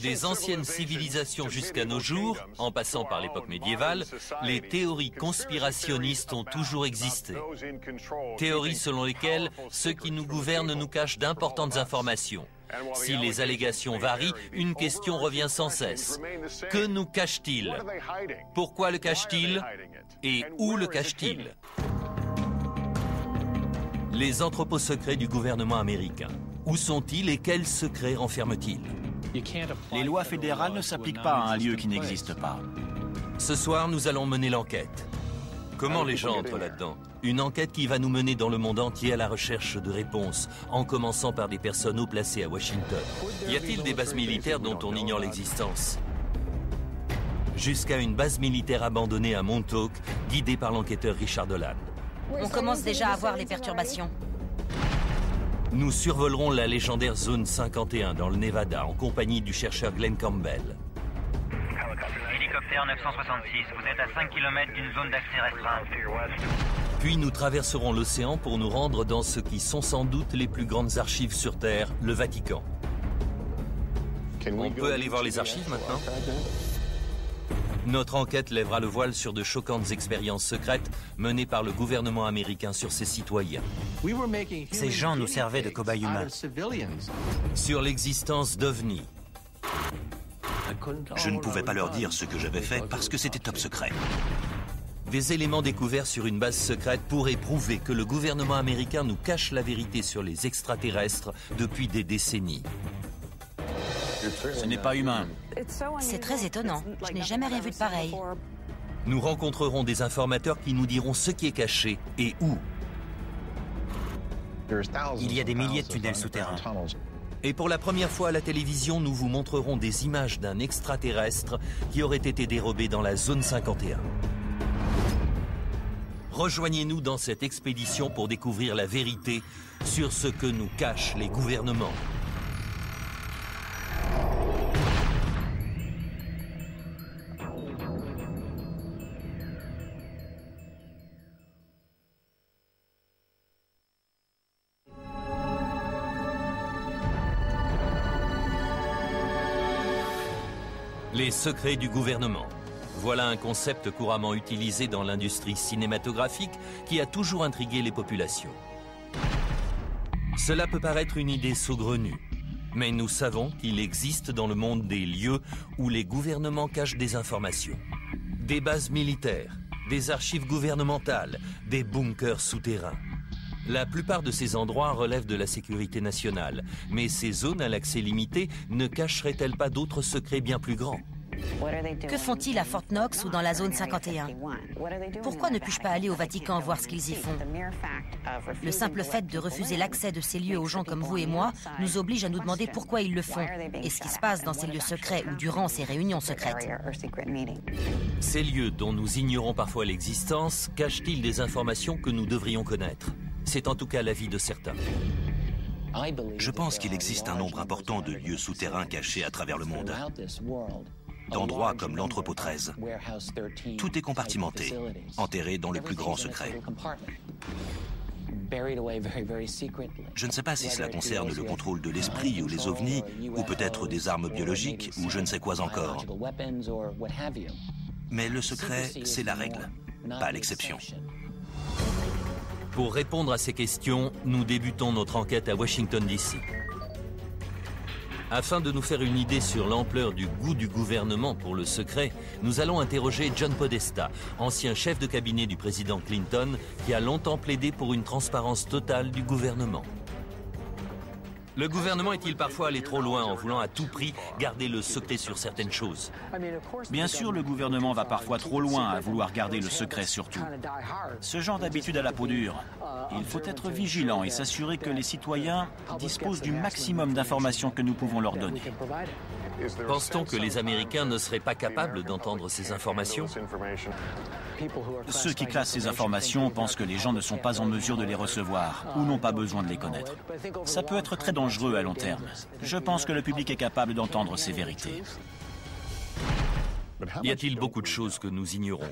Des anciennes civilisations jusqu'à nos jours, en passant par l'époque médiévale, les théories conspirationnistes ont toujours existé. Théories selon lesquelles ceux qui nous gouvernent nous cachent d'importantes informations. Si les allégations varient, une question revient sans cesse. Que nous cache-t-il? Pourquoi le cache-t-il? Et où le cache-t-il? Les entrepôts secrets du gouvernement américain. Où sont-ils et quels secrets renferment-ils? Les lois fédérales ne s'appliquent pas à un lieu qui n'existe pas. Ce soir, nous allons mener l'enquête. Comment les gens entrent là-dedans? Une enquête qui va nous mener dans le monde entier à la recherche de réponses, en commençant par des personnes haut placées à Washington. Y a-t-il des bases militaires dont on ignore l'existence? Jusqu'à une base militaire abandonnée à Montauk, guidée par l'enquêteur Richard Dolan. On commence déjà à voir les perturbations. Nous survolerons la légendaire zone 51 dans le Nevada en compagnie du chercheur Glenn Campbell. Hélicoptère 966, vous êtes à 5 km d'une zone d'accès restreinte. Puis nous traverserons l'océan pour nous rendre dans ce qui sont sans doute les plus grandes archives sur Terre, le Vatican. On peut aller voir les archives maintenant? Notre enquête lèvera le voile sur de choquantes expériences secrètes menées par le gouvernement américain sur ses citoyens. Ces gens nous servaient de cobayes humains. Sur l'existence d'OVNI. Je ne pouvais pas leur dire ce que j'avais fait parce que c'était top secret. Des éléments découverts sur une base secrète pourraient prouver que le gouvernement américain nous cache la vérité sur les extraterrestres depuis des décennies. Ce n'est pas humain. C'est très étonnant. Je n'ai jamais rien vu de pareil. Nous rencontrerons des informateurs qui nous diront ce qui est caché et où. Il y a des milliers de tunnels souterrains. Et pour la première fois à la télévision, nous vous montrerons des images d'un extraterrestre qui aurait été dérobé dans la zone 51. Rejoignez-nous dans cette expédition pour découvrir la vérité sur ce que nous cachent les gouvernements. Les secrets du gouvernement. Voilà un concept couramment utilisé dans l'industrie cinématographique qui a toujours intrigué les populations. Cela peut paraître une idée saugrenue, mais nous savons qu'il existe dans le monde des lieux où les gouvernements cachent des informations. Des bases militaires, des archives gouvernementales, des bunkers souterrains. La plupart de ces endroits relèvent de la sécurité nationale, mais ces zones à l'accès limité ne cacheraient-elles pas d'autres secrets bien plus grands? Que font-ils à Fort Knox ou dans la zone 51? Pourquoi ne puis-je pas aller au Vatican voir ce qu'ils y font? Le simple fait de refuser l'accès de ces lieux aux gens comme vous et moi nous oblige à nous demander pourquoi ils le font et ce qui se passe dans ces lieux secrets ou durant ces réunions secrètes. Ces lieux dont nous ignorons parfois l'existence cachent-ils des informations que nous devrions connaître? C'est en tout cas l'avis de certains. Je pense qu'il existe un nombre important de lieux souterrains cachés à travers le monde. D'endroits comme l'entrepôt 13. Tout est compartimenté, enterré dans le plus grand secret. Je ne sais pas si cela concerne le contrôle de l'esprit ou les ovnis, ou peut-être des armes biologiques, ou je ne sais quoi encore. Mais le secret, c'est la règle, pas l'exception. Pour répondre à ces questions, nous débutons notre enquête à Washington, D.C. Afin de nous faire une idée sur l'ampleur du goût du gouvernement pour le secret, nous allons interroger John Podesta, ancien chef de cabinet du président Clinton, qui a longtemps plaidé pour une transparence totale du gouvernement. Le gouvernement est-il parfois allé trop loin en voulant à tout prix garder le secret sur certaines choses? Bien sûr, le gouvernement va parfois trop loin à vouloir garder le secret sur tout. Ce genre d'habitude à la peau dure. Il faut être vigilant et s'assurer que les citoyens disposent du maximum d'informations que nous pouvons leur donner. Pense-t-on que les Américains ne seraient pas capables d'entendre ces informations? Ceux qui classent ces informations pensent que les gens ne sont pas en mesure de les recevoir ou n'ont pas besoin de les connaître. Ça peut être très dangereux à long terme. Je pense que le public est capable d'entendre ces vérités. Y a-t-il beaucoup de choses que nous ignorons?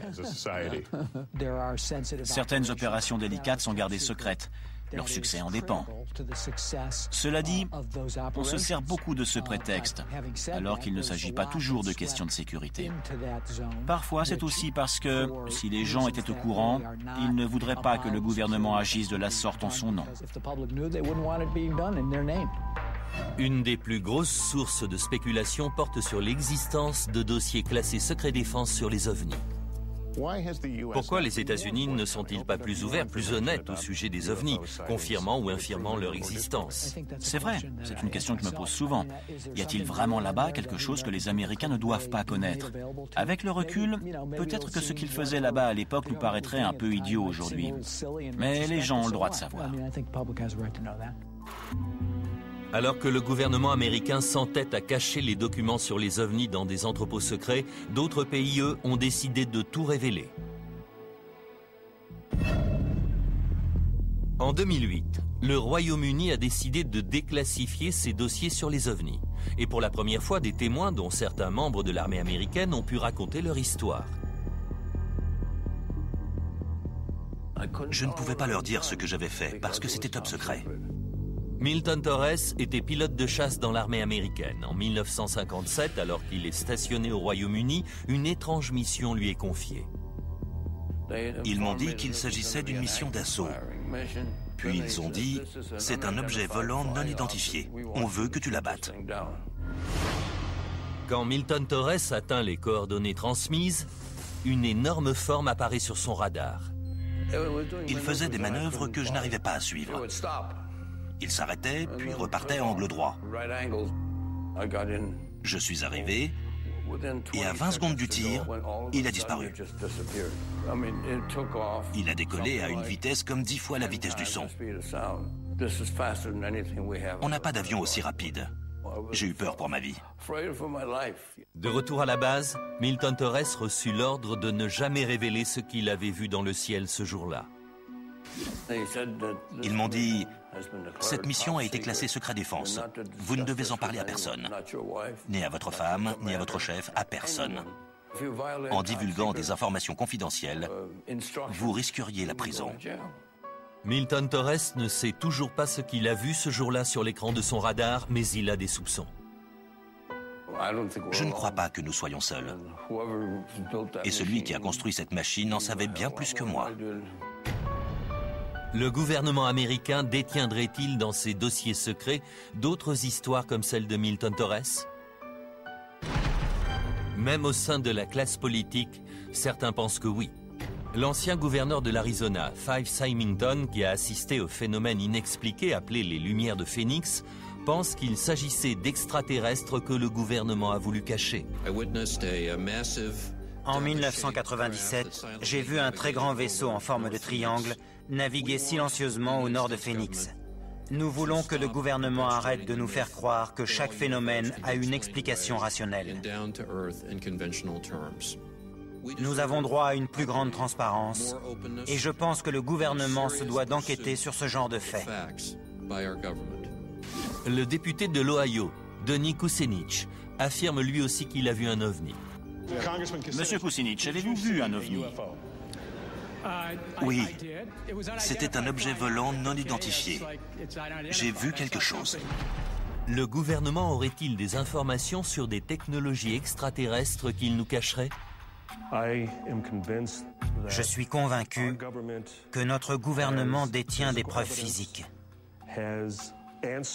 Certaines opérations délicates sont gardées secrètes. Leur succès en dépend. Cela dit, on se sert beaucoup de ce prétexte, alors qu'il ne s'agit pas toujours de questions de sécurité. Parfois, c'est aussi parce que, si les gens étaient au courant, ils ne voudraient pas que le gouvernement agisse de la sorte en son nom. Une des plus grosses sources de spéculation porte sur l'existence de dossiers classés secret défense sur les ovnis. Pourquoi les États-Unis ne sont-ils pas plus ouverts, plus honnêtes au sujet des ovnis, confirmant ou infirmant leur existence? C'est vrai, c'est une question que je me pose souvent. Y a-t-il vraiment là-bas quelque chose que les Américains ne doivent pas connaître? Avec le recul, peut-être que ce qu'ils faisaient là-bas à l'époque nous paraîtrait un peu idiot aujourd'hui. Mais les gens ont le droit de savoir. Alors que le gouvernement américain s'entête à cacher les documents sur les ovnis dans des entrepôts secrets, d'autres pays, eux, ont décidé de tout révéler. En 2008, le Royaume-Uni a décidé de déclassifier ses dossiers sur les ovnis. Et pour la première fois, des témoins, dont certains membres de l'armée américaine, ont pu raconter leur histoire. Je ne pouvais pas leur dire ce que j'avais fait, parce que c'était top secret. Milton Torres était pilote de chasse dans l'armée américaine. En 1957, alors qu'il est stationné au Royaume-Uni, une étrange mission lui est confiée. Ils m'ont dit qu'il s'agissait d'une mission d'assaut. Puis ils ont dit, c'est un objet volant non identifié. On veut que tu l'abattes. Quand Milton Torres atteint les coordonnées transmises, une énorme forme apparaît sur son radar. Il faisait des manœuvres que je n'arrivais pas à suivre. Il s'arrêtait, puis repartait à angle droit. Je suis arrivé, et à 20 secondes du tir, il a disparu. Il a décollé à une vitesse comme 10 fois la vitesse du son. On n'a pas d'avion aussi rapide. J'ai eu peur pour ma vie. De retour à la base, Milton Torres reçut l'ordre de ne jamais révéler ce qu'il avait vu dans le ciel ce jour-là. Ils m'ont dit, cette mission a été classée secret défense. Vous ne devez en parler à personne. Ni à votre femme, ni à votre chef, à personne. En divulguant des informations confidentielles, vous risqueriez la prison. Milton Torres ne sait toujours pas ce qu'il a vu ce jour-là sur l'écran de son radar, mais il a des soupçons. Je ne crois pas que nous soyons seuls. Et celui qui a construit cette machine en savait bien plus que moi. Le gouvernement américain détiendrait-il dans ses dossiers secrets d'autres histoires comme celle de Milton Torres? Même au sein de la classe politique, certains pensent que oui. L'ancien gouverneur de l'Arizona, Fife Symington, qui a assisté au phénomène inexpliqué appelé les Lumières de Phénix, pense qu'il s'agissait d'extraterrestres que le gouvernement a voulu cacher. En 1997, j'ai vu un très grand vaisseau en forme de triangle naviguer silencieusement au nord de Phoenix. Nous voulons que le gouvernement arrête de nous faire croire que chaque phénomène a une explication rationnelle. Nous avons droit à une plus grande transparence et je pense que le gouvernement se doit d'enquêter sur ce genre de faits. Le député de l'Ohio, Denis Kucinich, affirme lui aussi qu'il a vu un ovni. Monsieur Kucinich, avez-vous vu un ovni? Oui, c'était un objet volant non identifié. J'ai vu quelque chose. Le gouvernement aurait-il des informations sur des technologies extraterrestres qu'il nous cacherait? Je suis convaincu que notre gouvernement détient des preuves physiques,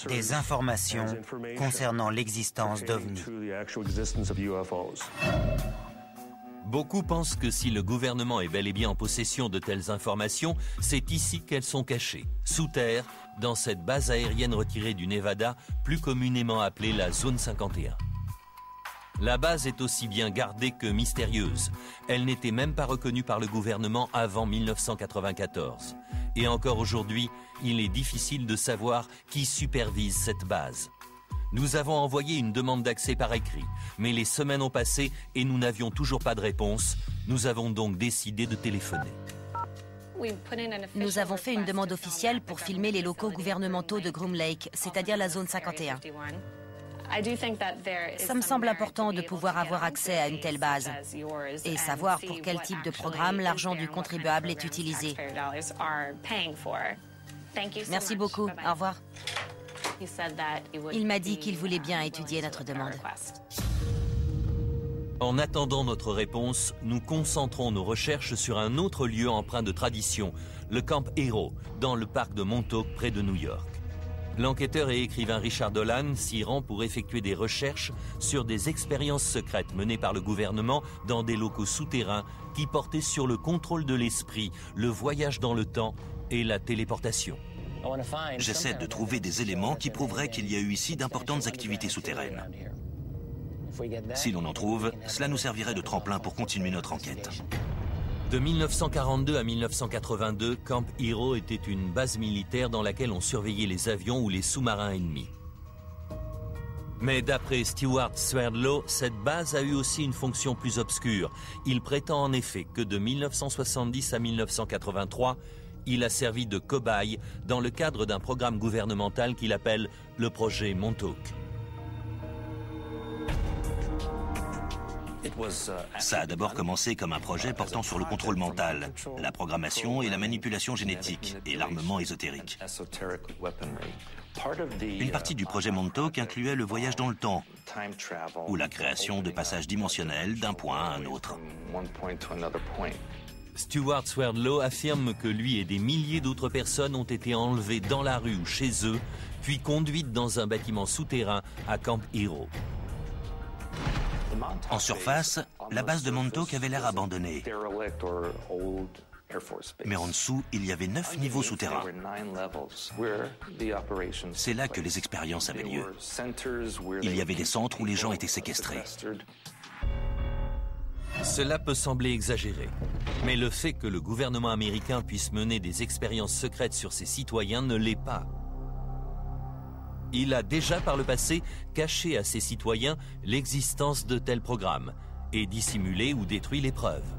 des informations concernant l'existence d'ovnis. Beaucoup pensent que si le gouvernement est bel et bien en possession de telles informations, c'est ici qu'elles sont cachées, sous terre, dans cette base aérienne retirée du Nevada, plus communément appelée la Zone 51. La base est aussi bien gardée que mystérieuse. Elle n'était même pas reconnue par le gouvernement avant 1994. Et encore aujourd'hui, il est difficile de savoir qui supervise cette base. Nous avons envoyé une demande d'accès par écrit, mais les semaines ont passé et nous n'avions toujours pas de réponse. Nous avons donc décidé de téléphoner. Nous avons fait une demande officielle pour filmer les locaux gouvernementaux de Groom Lake, c'est-à-dire la zone 51. Ça me semble important de pouvoir avoir accès à une telle base et savoir pour quel type de programme l'argent du contribuable est utilisé. Merci beaucoup. Au revoir. Il m'a dit qu'il voulait bien étudier notre demande. En attendant notre réponse, nous concentrons nos recherches sur un autre lieu empreint de tradition, le Camp Hero, dans le parc de Montauk, près de New York. L'enquêteur et écrivain Richard Dolan s'y rend pour effectuer des recherches sur des expériences secrètes menées par le gouvernement dans des locaux souterrains qui portaient sur le contrôle de l'esprit, le voyage dans le temps et la téléportation. J'essaie de trouver des éléments qui prouveraient qu'il y a eu ici d'importantes activités souterraines. Si l'on en trouve, cela nous servirait de tremplin pour continuer notre enquête. De 1942 à 1982, Camp Hero était une base militaire dans laquelle on surveillait les avions ou les sous-marins ennemis. Mais d'après Stewart Swerdlow, cette base a eu aussi une fonction plus obscure. Il prétend en effet que de 1970 à 1983, il a servi de cobaye dans le cadre d'un programme gouvernemental qu'il appelle le projet Montauk. Ça a d'abord commencé comme un projet portant sur le contrôle mental, la programmation et la manipulation génétique et l'armement ésotérique. Une partie du projet Montauk incluait le voyage dans le temps, ou la création de passages dimensionnels d'un point à un autre. Stewart Swerdlow affirme que lui et des milliers d'autres personnes ont été enlevées dans la rue ou chez eux, puis conduites dans un bâtiment souterrain à Camp Hero. En surface, la base de Montauk avait l'air abandonnée. Mais en dessous, il y avait 9 niveaux souterrains. C'est là que les expériences avaient lieu. Il y avait des centres où les gens étaient séquestrés. Cela peut sembler exagéré, mais le fait que le gouvernement américain puisse mener des expériences secrètes sur ses citoyens ne l'est pas. Il a déjà par le passé caché à ses citoyens l'existence de tels programmes et dissimulé ou détruit les preuves.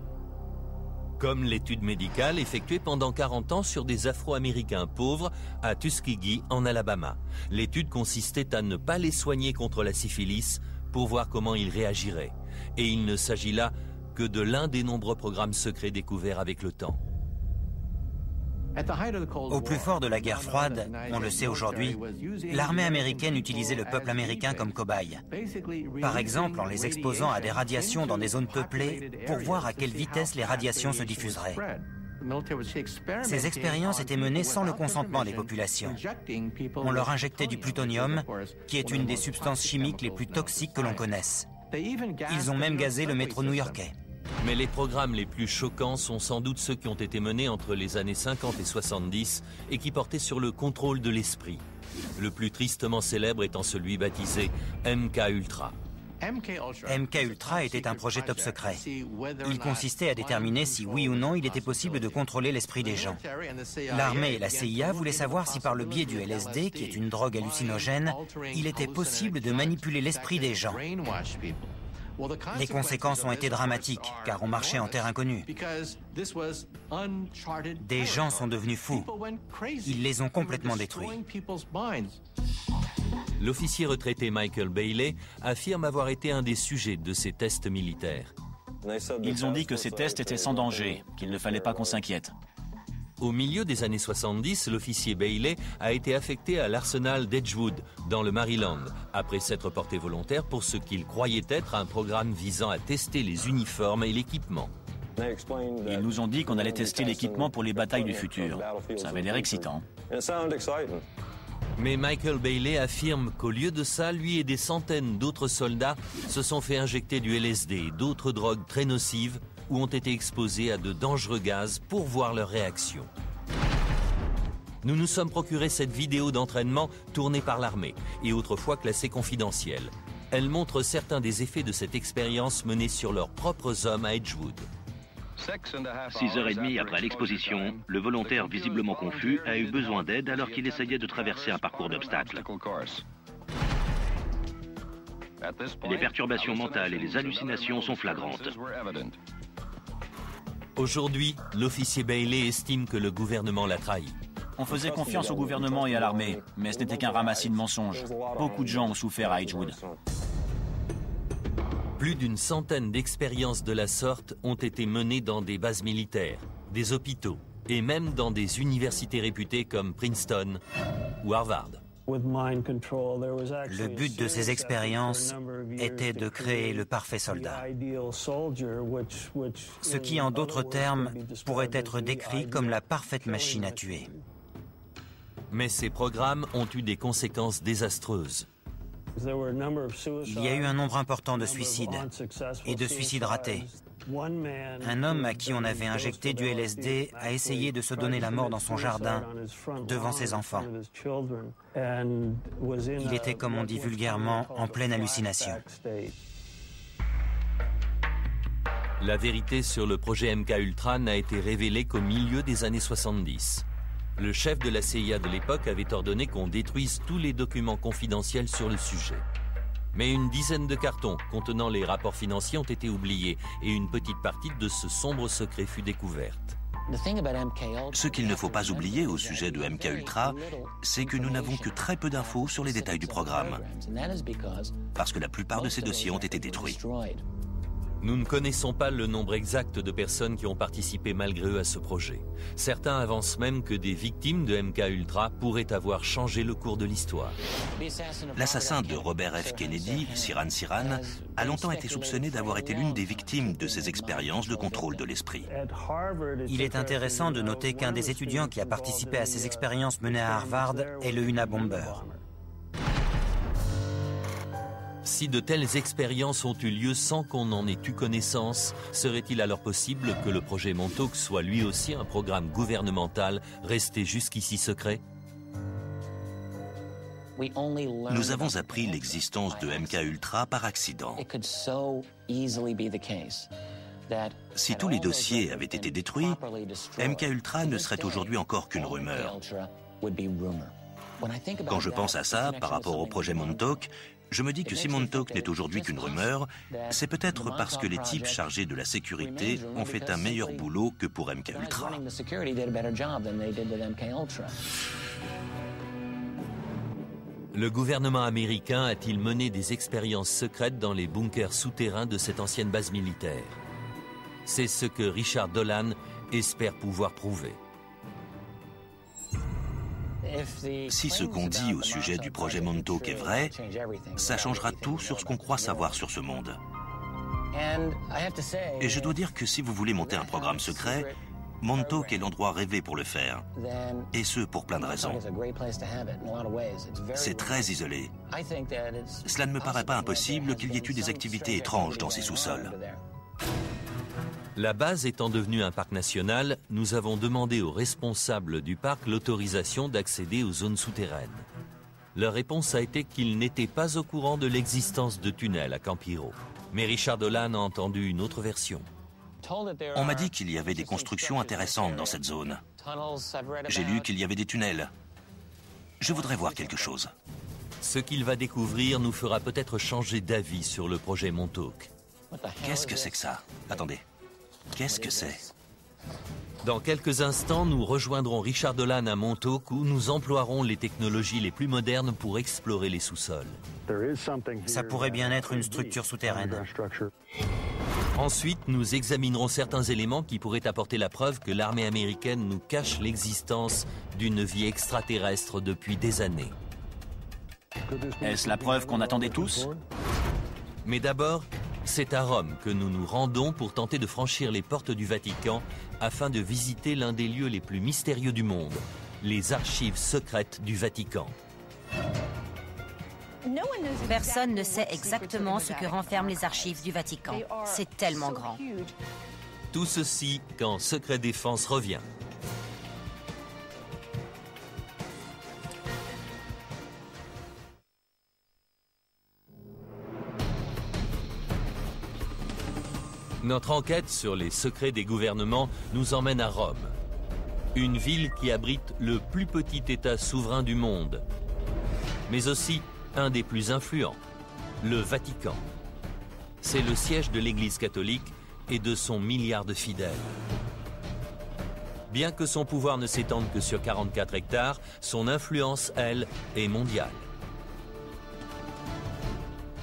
Comme l'étude médicale effectuée pendant 40 ans sur des Afro-Américains pauvres à Tuskegee en Alabama. L'étude consistait à ne pas les soigner contre la syphilis pour voir comment ils réagiraient. Et il ne s'agit là que de l'un des nombreux programmes secrets découverts avec le temps. Au plus fort de la guerre froide, on le sait aujourd'hui, l'armée américaine utilisait le peuple américain comme cobaye. Par exemple, en les exposant à des radiations dans des zones peuplées pour voir à quelle vitesse les radiations se diffuseraient. Ces expériences étaient menées sans le consentement des populations. On leur injectait du plutonium, qui est une des substances chimiques les plus toxiques que l'on connaisse. Ils ont même gazé le métro new-yorkais. Mais les programmes les plus choquants sont sans doute ceux qui ont été menés entre les années 50 et 70 et qui portaient sur le contrôle de l'esprit. Le plus tristement célèbre étant celui baptisé MK-Ultra. MK-Ultra était un projet top secret. Il consistait à déterminer si oui ou non il était possible de contrôler l'esprit des gens. L'armée et la CIA voulaient savoir si par le biais du LSD, qui est une drogue hallucinogène, il était possible de manipuler l'esprit des gens. Les conséquences ont été dramatiques, car on marchait en terre inconnue. Des gens sont devenus fous. Ils les ont complètement détruits. L'officier retraité Michael Bailey affirme avoir été un des sujets de ces tests militaires. Ils ont dit que ces tests étaient sans danger, qu'il ne fallait pas qu'on s'inquiète. Au milieu des années 70, l'officier Bailey a été affecté à l'arsenal d'Edgewood, dans le Maryland, après s'être porté volontaire pour ce qu'il croyait être un programme visant à tester les uniformes et l'équipement. Ils nous ont dit qu'on allait tester l'équipement pour les batailles du futur. Ça avait l'air excitant. Mais Michael Bailey affirme qu'au lieu de ça, lui et des centaines d'autres soldats se sont fait injecter du LSD et d'autres drogues très nocives ou ont été exposés à de dangereux gaz pour voir leur réaction. Nous nous sommes procuré cette vidéo d'entraînement tournée par l'armée et autrefois classée confidentielle. Elle montre certains des effets de cette expérience menée sur leurs propres hommes à Edgewood. 6h30 après l'exposition, le volontaire visiblement confus a eu besoin d'aide alors qu'il essayait de traverser un parcours d'obstacles. Les perturbations mentales et les hallucinations sont flagrantes. Aujourd'hui, l'officier Bailey estime que le gouvernement l'a trahi. On faisait confiance au gouvernement et à l'armée, mais ce n'était qu'un ramassis de mensonges. Beaucoup de gens ont souffert à Edgewood. Plus d'une centaine d'expériences de la sorte ont été menées dans des bases militaires, des hôpitaux, et même dans des universités réputées comme Princeton ou Harvard. Le but de ces expériences était de créer le parfait soldat, ce qui, en d'autres termes, pourrait être décrit comme la parfaite machine à tuer. Mais ces programmes ont eu des conséquences désastreuses. Il y a eu un nombre important de suicides et de suicides ratés. Un homme à qui on avait injecté du LSD a essayé de se donner la mort dans son jardin devant ses enfants. Il était, comme on dit vulgairement, en pleine hallucination. La vérité sur le projet MK-Ultra n'a été révélée qu'au milieu des années 70. Le chef de la CIA de l'époque avait ordonné qu'on détruise tous les documents confidentiels sur le sujet. Mais une dizaine de cartons contenant les rapports financiers ont été oubliés et une petite partie de ce sombre secret fut découverte. Ce qu'il ne faut pas oublier au sujet de MK-Ultra, c'est que nous n'avons que très peu d'infos sur les détails du programme, parce que la plupart de ces dossiers ont été détruits. Nous ne connaissons pas le nombre exact de personnes qui ont participé malgré eux à ce projet. Certains avancent même que des victimes de MK-Ultra pourraient avoir changé le cours de l'histoire. L'assassin de Robert F. Kennedy, Sirhan Sirhan, a longtemps été soupçonné d'avoir été l'une des victimes de ces expériences de contrôle de l'esprit. Il est intéressant de noter qu'un des étudiants qui a participé à ces expériences menées à Harvard est le Unabomber. Si de telles expériences ont eu lieu sans qu'on en ait eu connaissance, serait-il alors possible que le projet Montauk soit lui aussi un programme gouvernemental resté jusqu'ici secret? Nous avons appris l'existence de MK-Ultra par accident. Si tous les dossiers avaient été détruits, MK-Ultra ne serait aujourd'hui encore qu'une rumeur. Quand je pense à ça par rapport au projet Montauk, je me dis que si Montauk n'est aujourd'hui qu'une rumeur, c'est peut-être parce que les types chargés de la sécurité ont fait un meilleur boulot que pour MK-Ultra. Le gouvernement américain a-t-il mené des expériences secrètes dans les bunkers souterrains de cette ancienne base militaire? C'est ce que Richard Dolan espère pouvoir prouver. Si ce qu'on dit au sujet du projet Montauk est vrai, ça changera tout sur ce qu'on croit savoir sur ce monde. Et je dois dire que si vous voulez monter un programme secret, Montauk est l'endroit rêvé pour le faire. Et ce, pour plein de raisons. C'est très isolé. Cela ne me paraît pas impossible qu'il y ait eu des activités étranges dans ces sous-sols. La base étant devenue un parc national, nous avons demandé aux responsables du parc l'autorisation d'accéder aux zones souterraines. Leur réponse a été qu'ils n'étaient pas au courant de l'existence de tunnels à Campiro. Mais Richard Dolan a entendu une autre version. On m'a dit qu'il y avait des constructions intéressantes dans cette zone. J'ai lu qu'il y avait des tunnels. Je voudrais voir quelque chose. Ce qu'il va découvrir nous fera peut-être changer d'avis sur le projet Montauk. Qu'est-ce que c'est que ça? Attendez. Qu'est-ce que c'est? Dans quelques instants, nous rejoindrons Richard Dolan à Montauk où nous emploierons les technologies les plus modernes pour explorer les sous-sols. Ça pourrait bien être une structure souterraine. Ensuite, nous examinerons certains éléments qui pourraient apporter la preuve que l'armée américaine nous cache l'existence d'une vie extraterrestre depuis des années. Est-ce la preuve qu'on attendait tous? Mais d'abord, c'est à Rome que nous nous rendons pour tenter de franchir les portes du Vatican afin de visiter l'un des lieux les plus mystérieux du monde, les archives secrètes du Vatican. Personne ne sait exactement ce que renferment les archives du Vatican. C'est tellement grand. Tout ceci quand Secret Défense revient. Notre enquête sur les secrets des gouvernements nous emmène à Rome, une ville qui abrite le plus petit État souverain du monde, mais aussi un des plus influents, le Vatican. C'est le siège de l'Église catholique et de son milliard de fidèles. Bien que son pouvoir ne s'étende que sur 44 hectares, son influence, elle, est mondiale.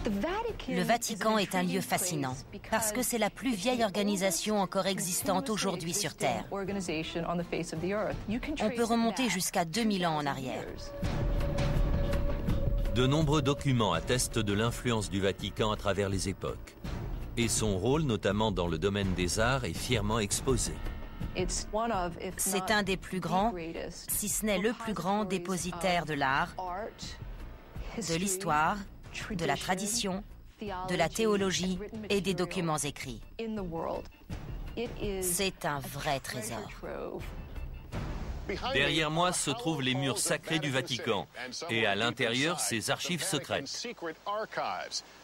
Le Vatican est un lieu fascinant parce que c'est la plus vieille organisation encore existante aujourd'hui sur Terre. On peut remonter jusqu'à 2000 ans en arrière. De nombreux documents attestent de l'influence du Vatican à travers les époques. Et son rôle, notamment dans le domaine des arts, est fièrement exposé. C'est un des plus grands, si ce n'est le plus grand dépositaire de l'art, de l'histoire, de la tradition, de la théologie et des documents écrits. C'est un vrai trésor. Derrière moi se trouvent les murs sacrés du Vatican et à l'intérieur ses archives secrètes.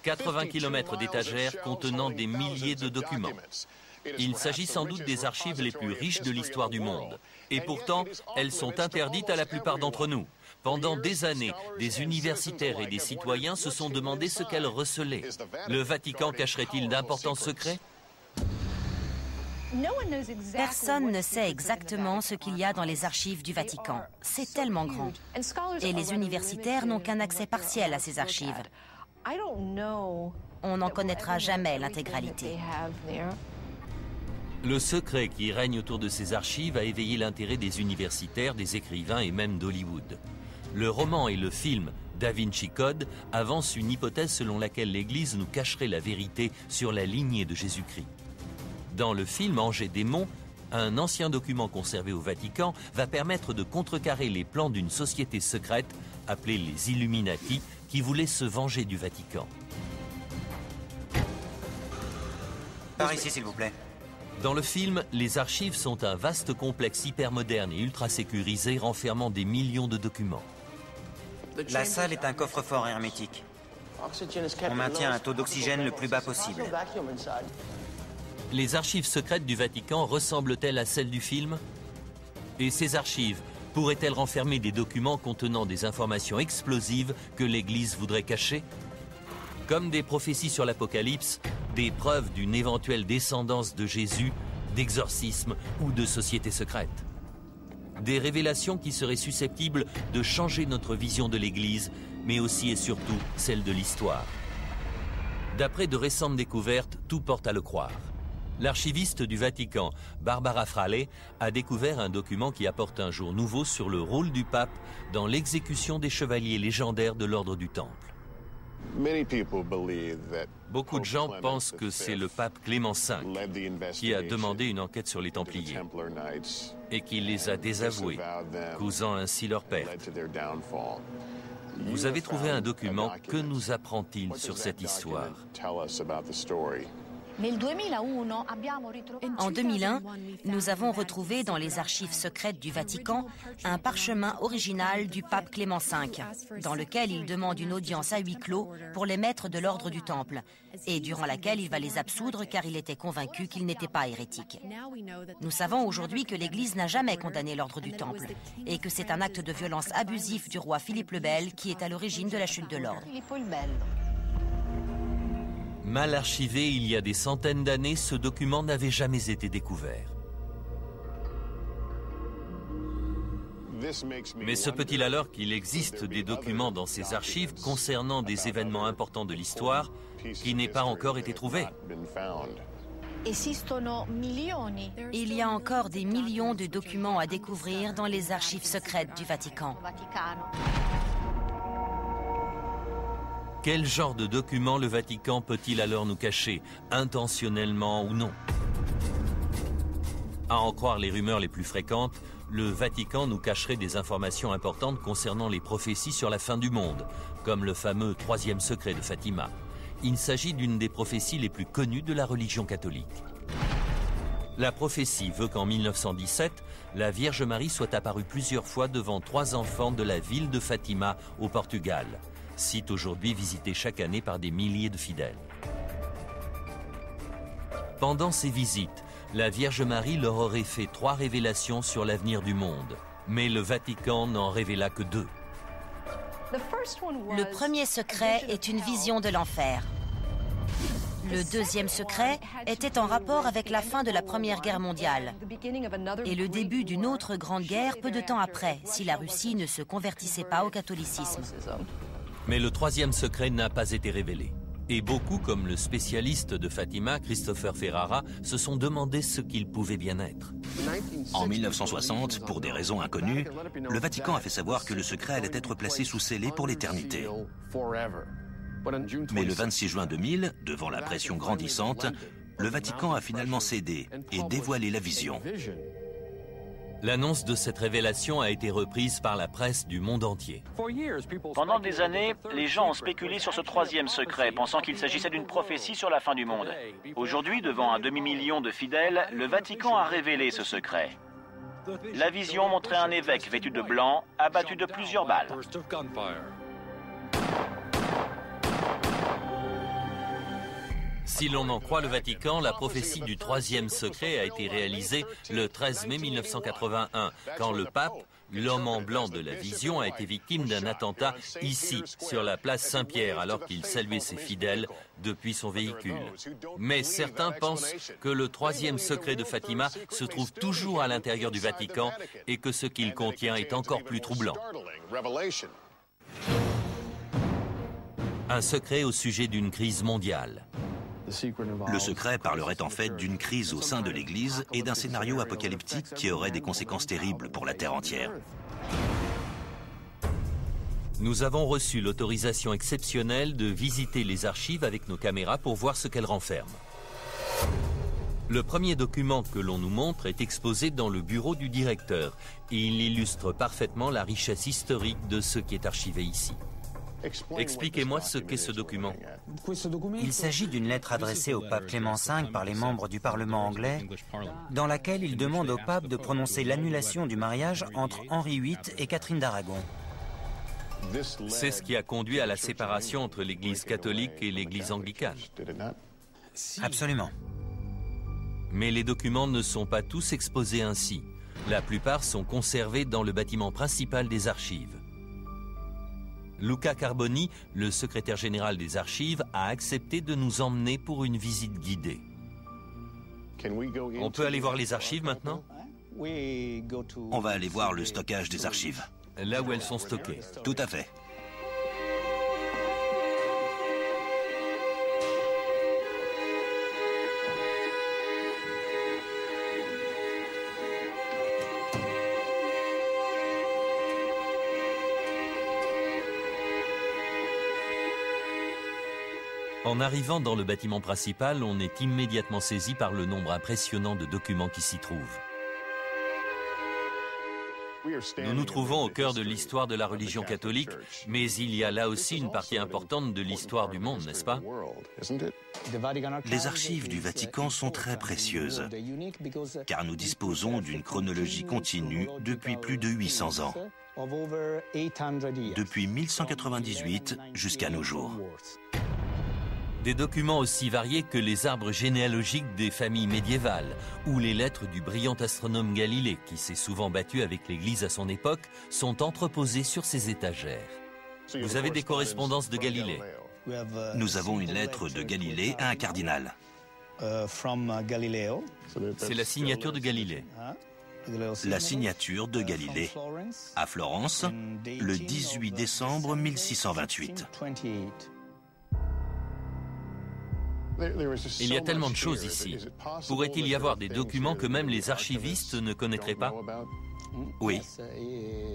80 km d'étagères contenant des milliers de documents. Il s'agit sans doute des archives les plus riches de l'histoire du monde. Et pourtant, elles sont interdites à la plupart d'entre nous. Pendant des années, des universitaires et des citoyens se sont demandé ce qu'elles recelaient. Le Vatican cacherait-il d'importants secrets ? Personne ne sait exactement ce qu'il y a dans les archives du Vatican. C'est tellement grand. Et les universitaires n'ont qu'un accès partiel à ces archives. On n'en connaîtra jamais l'intégralité. Le secret qui règne autour de ces archives a éveillé l'intérêt des universitaires, des écrivains et même d'Hollywood. Le roman et le film Da Vinci Code avancent une hypothèse selon laquelle l'Église nous cacherait la vérité sur la lignée de Jésus-Christ. Dans le film Angers Démon, un ancien document conservé au Vatican va permettre de contrecarrer les plans d'une société secrète appelée les Illuminati qui voulait se venger du Vatican. Par ici, s'il vous plaît. Dans le film, les archives sont un vaste complexe hypermoderne et ultra sécurisé renfermant des millions de documents. La salle est un coffre-fort hermétique. On maintient un taux d'oxygène le plus bas possible. Les archives secrètes du Vatican ressemblent-elles à celles du film? Et ces archives pourraient-elles renfermer des documents contenant des informations explosives que l'Église voudrait cacher? Comme des prophéties sur l'Apocalypse, des preuves d'une éventuelle descendance de Jésus, d'exorcisme ou de société secrète. Des révélations qui seraient susceptibles de changer notre vision de l'Église, mais aussi et surtout celle de l'histoire. D'après de récentes découvertes, tout porte à le croire. L'archiviste du Vatican, Barbara Frale, a découvert un document qui apporte un jour nouveau sur le rôle du pape dans l'exécution des chevaliers légendaires de l'ordre du Temple. Beaucoup de gens pensent que c'est le pape Clément V qui a demandé une enquête sur les Templiers et qui les a désavoués, causant ainsi leur perte. Vous avez trouvé un document. Que nous apprend-il sur cette histoire? En 2001, nous avons retrouvé dans les archives secrètes du Vatican un parchemin original du pape Clément V, dans lequel il demande une audience à huis clos pour les maîtres de l'ordre du Temple, et durant laquelle il va les absoudre car il était convaincu qu'ils n'étaient pas hérétiques. Nous savons aujourd'hui que l'Église n'a jamais condamné l'ordre du Temple, et que c'est un acte de violence abusif du roi Philippe le Bel qui est à l'origine de la chute de l'ordre. Mal archivé il y a des centaines d'années, ce document n'avait jamais été découvert. Mais se peut-il alors qu'il existe des documents dans ces archives concernant des événements importants de l'histoire qui n'aient pas encore été trouvés? Il y a encore des millions de documents à découvrir dans les archives secrètes du Vatican. Quel genre de documents le Vatican peut-il alors nous cacher, intentionnellement ou non? À en croire les rumeurs les plus fréquentes, le Vatican nous cacherait des informations importantes concernant les prophéties sur la fin du monde, comme le fameux troisième secret de Fatima. Il s'agit d'une des prophéties les plus connues de la religion catholique. La prophétie veut qu'en 1917, la Vierge Marie soit apparue plusieurs fois devant 3 enfants de la ville de Fatima, au Portugal, site aujourd'hui visité chaque année par des milliers de fidèles. Pendant ces visites, la Vierge Marie leur aurait fait 3 révélations sur l'avenir du monde, mais le Vatican n'en révéla que 2. Le premier secret est une vision de l'enfer. Le deuxième secret était en rapport avec la fin de la Première Guerre mondiale et le début d'une autre grande guerre peu de temps après, si la Russie ne se convertissait pas au catholicisme. Mais le troisième secret n'a pas été révélé. Et beaucoup, comme le spécialiste de Fatima, Christopher Ferrara, se sont demandé ce qu'il pouvait bien être. En 1960, pour des raisons inconnues, le Vatican a fait savoir que le secret allait être placé sous scellé pour l'éternité. Mais le 26 juin 2000, devant la pression grandissante, le Vatican a finalement cédé et dévoilé la vision. L'annonce de cette révélation a été reprise par la presse du monde entier. Pendant des années, les gens ont spéculé sur ce troisième secret, pensant qu'il s'agissait d'une prophétie sur la fin du monde. Aujourd'hui, devant un demi-million de fidèles, le Vatican a révélé ce secret. La vision montrait un évêque vêtu de blanc, abattu de plusieurs balles. Si l'on en croit le Vatican, la prophétie du troisième secret a été réalisée le 13 mai 1981, quand le pape, l'homme en blanc de la vision, a été victime d'un attentat ici, sur la place Saint-Pierre, alors qu'il saluait ses fidèles depuis son véhicule. Mais certains pensent que le troisième secret de Fatima se trouve toujours à l'intérieur du Vatican et que ce qu'il contient est encore plus troublant. Un secret au sujet d'une crise mondiale. Le secret parlerait en fait d'une crise au sein de l'Église et d'un scénario apocalyptique qui aurait des conséquences terribles pour la Terre entière. Nous avons reçu l'autorisation exceptionnelle de visiter les archives avec nos caméras pour voir ce qu'elles renferment. Le premier document que l'on nous montre est exposé dans le bureau du directeur et il illustre parfaitement la richesse historique de ce qui est archivé ici. Expliquez-moi ce qu'est ce document. Il s'agit d'une lettre adressée au pape Clément V par les membres du Parlement anglais, dans laquelle il demande au pape de prononcer l'annulation du mariage entre Henri VIII et Catherine d'Aragon. C'est ce qui a conduit à la séparation entre l'Église catholique et l'Église anglicane. Absolument. Mais les documents ne sont pas tous exposés ainsi. La plupart sont conservés dans le bâtiment principal des archives. Luca Carboni, le secrétaire général des archives, a accepté de nous emmener pour une visite guidée. On peut aller voir les archives maintenant? On va aller voir le stockage des archives. Là où elles sont stockées. Tout à fait. En arrivant dans le bâtiment principal, on est immédiatement saisi par le nombre impressionnant de documents qui s'y trouvent. Nous nous trouvons au cœur de l'histoire de la religion catholique, mais il y a là aussi une partie importante de l'histoire du monde, n'est-ce pas? Les archives du Vatican sont très précieuses, car nous disposons d'une chronologie continue depuis plus de 800 ans, depuis 1198 jusqu'à nos jours. Des documents aussi variés que les arbres généalogiques des familles médiévales ou les lettres du brillant astronome Galilée, qui s'est souvent battu avec l'Église à son époque, sont entreposés sur ces étagères. Vous avez des correspondances de Galilée? Nous avons une lettre de Galilée à un cardinal. C'est la signature de Galilée. La signature de Galilée à Florence, le 18 décembre 1628. Il y a tellement de choses ici. Pourrait-il y avoir des documents que même les archivistes ne connaîtraient pas? Oui.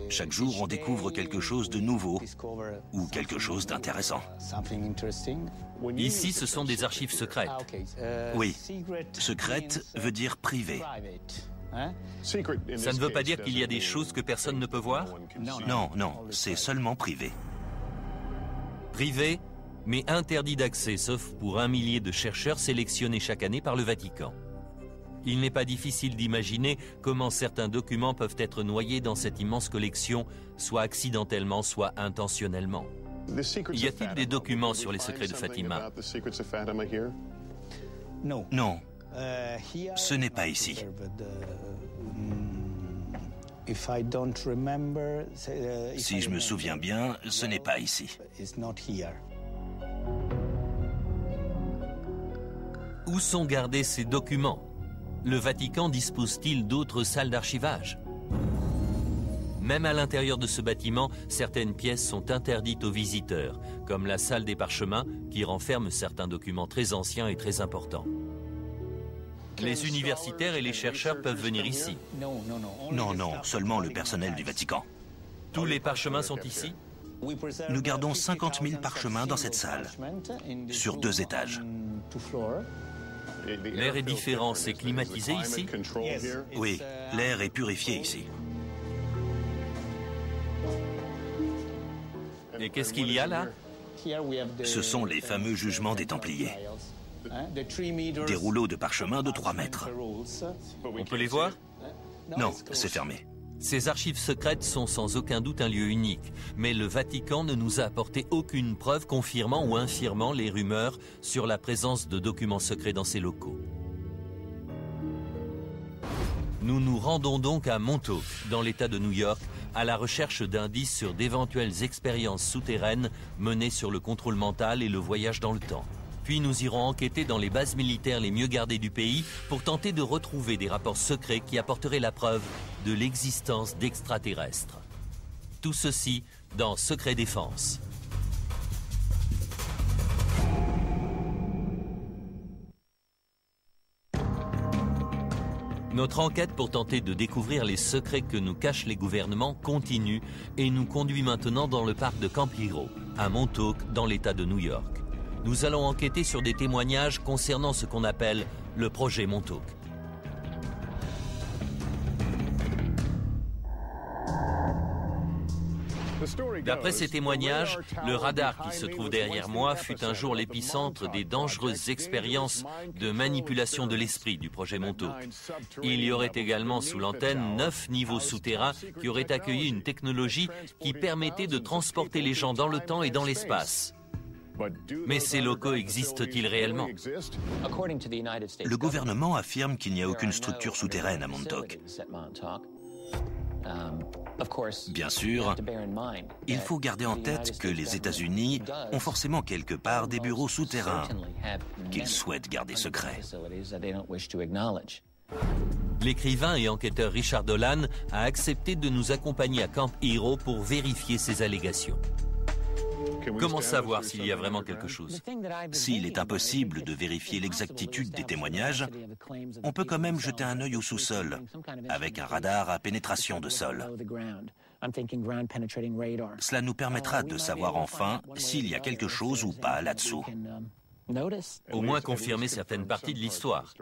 Chaque jour, on découvre quelque chose de nouveau ou quelque chose d'intéressant. Ici, ce sont des archives secrètes. Oui. Secrète veut dire privé. Ça ne veut pas dire qu'il y a des choses que personne ne peut voir? Non, non, c'est seulement privé. Privé, mais interdit d'accès, sauf pour 1 millier de chercheurs sélectionnés chaque année par le Vatican. Il n'est pas difficile d'imaginer comment certains documents peuvent être noyés dans cette immense collection, soit accidentellement, soit intentionnellement. Y a-t-il des documents sur les secrets de Fatima? Non, ce n'est pas ici. Si je me souviens bien, ce n'est pas ici. Où sont gardés ces documents? Le Vatican dispose-t-il d'autres salles d'archivage? Même à l'intérieur de ce bâtiment, certaines pièces sont interdites aux visiteurs, comme la salle des parchemins qui renferme certains documents très anciens et très importants. Les universitaires et les chercheurs peuvent venir ici. Non, non, seulement le personnel du Vatican. Tous les parchemins sont ici? Nous gardons 50 000 parchemins dans cette salle, sur 2 étages. L'air est différent, c'est climatisé ici? Oui, l'air est purifié ici. Et qu'est-ce qu'il y a là? Ce sont les fameux jugements des Templiers. Des rouleaux de parchemin de 3 mètres. On peut les voir? Non, c'est fermé. Ces archives secrètes sont sans aucun doute un lieu unique, mais le Vatican ne nous a apporté aucune preuve confirmant ou infirmant les rumeurs sur la présence de documents secrets dans ces locaux. Nous nous rendons donc à Montauk, dans l'État de New York, à la recherche d'indices sur d'éventuelles expériences souterraines menées sur le contrôle mental et le voyage dans le temps. Puis nous irons enquêter dans les bases militaires les mieux gardées du pays pour tenter de retrouver des rapports secrets qui apporteraient la preuve de l'existence d'extraterrestres. Tout ceci dans Secret Défense. Notre enquête pour tenter de découvrir les secrets que nous cachent les gouvernements continue et nous conduit maintenant dans le parc de Camp Hero, à Montauk, dans l'État de New York. Nous allons enquêter sur des témoignages concernant ce qu'on appelle le projet Montauk. D'après ces témoignages, le radar qui se trouve derrière moi fut un jour l'épicentre des dangereuses expériences de manipulation de l'esprit du projet Montauk. Il y aurait également sous l'antenne 9 niveaux souterrains qui auraient accueilli une technologie qui permettait de transporter les gens dans le temps et dans l'espace. Mais ces locaux existent-ils réellement? Le gouvernement affirme qu'il n'y a aucune structure souterraine à Montauk. Bien sûr, il faut garder en tête que les États-Unis ont forcément quelque part des bureaux souterrains qu'ils souhaitent garder secrets. L'écrivain et enquêteur Richard Dolan a accepté de nous accompagner à Camp Hero pour vérifier ces allégations. Comment savoir s'il y a vraiment quelque chose? S'il est impossible de vérifier l'exactitude des témoignages, on peut quand même jeter un œil au sous-sol, avec un radar à pénétration de sol. Cela nous permettra de savoir enfin s'il y a quelque chose ou pas là-dessous. Au moins confirmer certaines parties de l'histoire.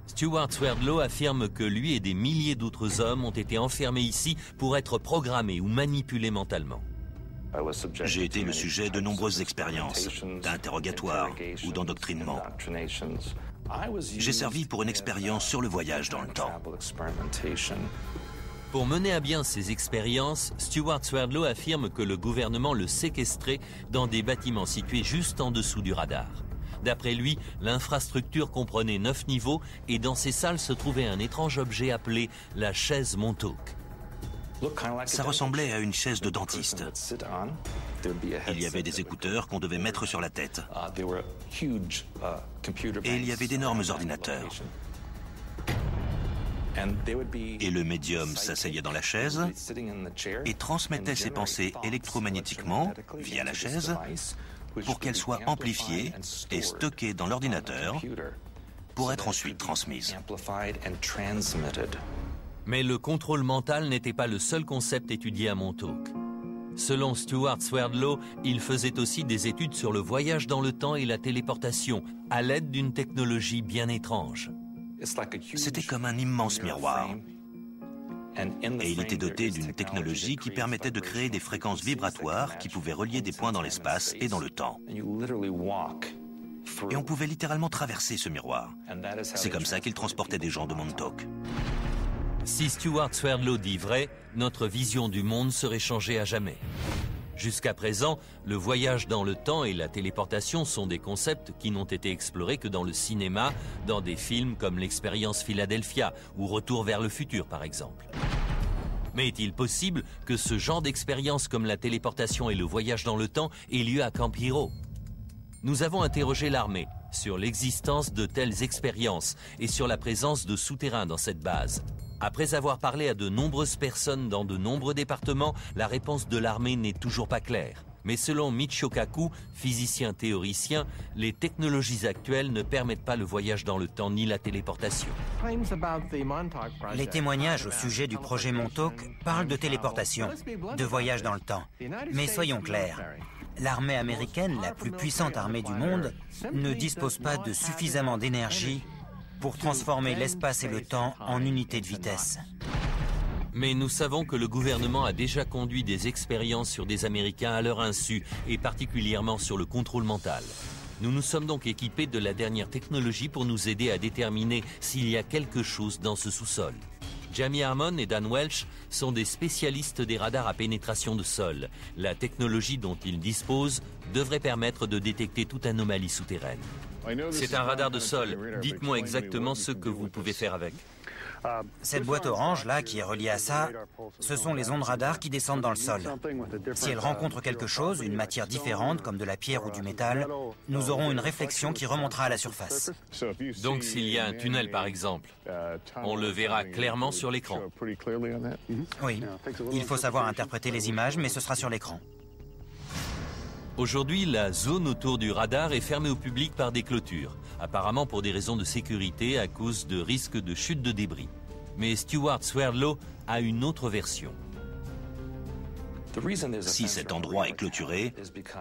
Stuart Swerdlow affirme que lui et des milliers d'autres hommes ont été enfermés ici pour être programmés ou manipulés mentalement. J'ai été le sujet de nombreuses expériences, d'interrogatoires ou d'endoctrinement. J'ai servi pour une expérience sur le voyage dans le temps. Pour mener à bien ces expériences, Stuart Swerdlow affirme que le gouvernement le séquestrait dans des bâtiments situés juste en dessous du radar. D'après lui, l'infrastructure comprenait 9 niveaux et dans ces salles se trouvait un étrange objet appelé la chaise Montauk. Ça ressemblait à une chaise de dentiste. Il y avait des écouteurs qu'on devait mettre sur la tête. Et il y avait d'énormes ordinateurs. Et le médium s'asseyait dans la chaise et transmettait ses pensées électromagnétiquement via la chaise pour qu'elles soient amplifiées et stockées dans l'ordinateur pour être ensuite transmises. Mais le contrôle mental n'était pas le seul concept étudié à Montauk. Selon Stuart Swerdlow, il faisait aussi des études sur le voyage dans le temps et la téléportation, à l'aide d'une technologie bien étrange. C'était comme un immense miroir. Et il était doté d'une technologie qui permettait de créer des fréquences vibratoires qui pouvaient relier des points dans l'espace et dans le temps. Et on pouvait littéralement traverser ce miroir. C'est comme ça qu'il transportait des gens de Montauk. Si Stuart Swerdlow dit vrai, notre vision du monde serait changée à jamais. Jusqu'à présent, le voyage dans le temps et la téléportation sont des concepts qui n'ont été explorés que dans le cinéma, dans des films comme l'Expérience Philadelphia ou Retour vers le futur par exemple. Mais est-il possible que ce genre d'expérience comme la téléportation et le voyage dans le temps ait lieu à Camp Hero? Nous avons interrogé l'armée sur l'existence de telles expériences et sur la présence de souterrains dans cette base. Après avoir parlé à de nombreuses personnes dans de nombreux départements, la réponse de l'armée n'est toujours pas claire. Mais selon Michio Kaku, physicien théoricien, les technologies actuelles ne permettent pas le voyage dans le temps ni la téléportation. Les témoignages au sujet du projet Montauk parlent de téléportation, de voyage dans le temps. Mais soyons clairs, l'armée américaine, la plus puissante armée du monde, ne dispose pas de suffisamment d'énergie pour transformer l'espace et le temps en unités de vitesse. Mais nous savons que le gouvernement a déjà conduit des expériences sur des Américains à leur insu, et particulièrement sur le contrôle mental. Nous nous sommes donc équipés de la dernière technologie pour nous aider à déterminer s'il y a quelque chose dans ce sous-sol. Jamie Harmon et Dan Welch sont des spécialistes des radars à pénétration de sol. La technologie dont ils disposent devrait permettre de détecter toute anomalie souterraine. C'est un radar de sol. Dites-moi exactement ce que vous pouvez faire avec. Cette boîte orange là qui est reliée à ça, ce sont les ondes radar qui descendent dans le sol. Si elles rencontrent quelque chose, une matière différente comme de la pierre ou du métal, nous aurons une réflexion qui remontera à la surface. Donc s'il y a un tunnel par exemple, on le verra clairement sur l'écran. Oui, il faut savoir interpréter les images, mais ce sera sur l'écran. Aujourd'hui, la zone autour du radar est fermée au public par des clôtures, apparemment pour des raisons de sécurité à cause de risques de chute de débris. Mais Stuart Swerdlow a une autre version. Si cet endroit est clôturé,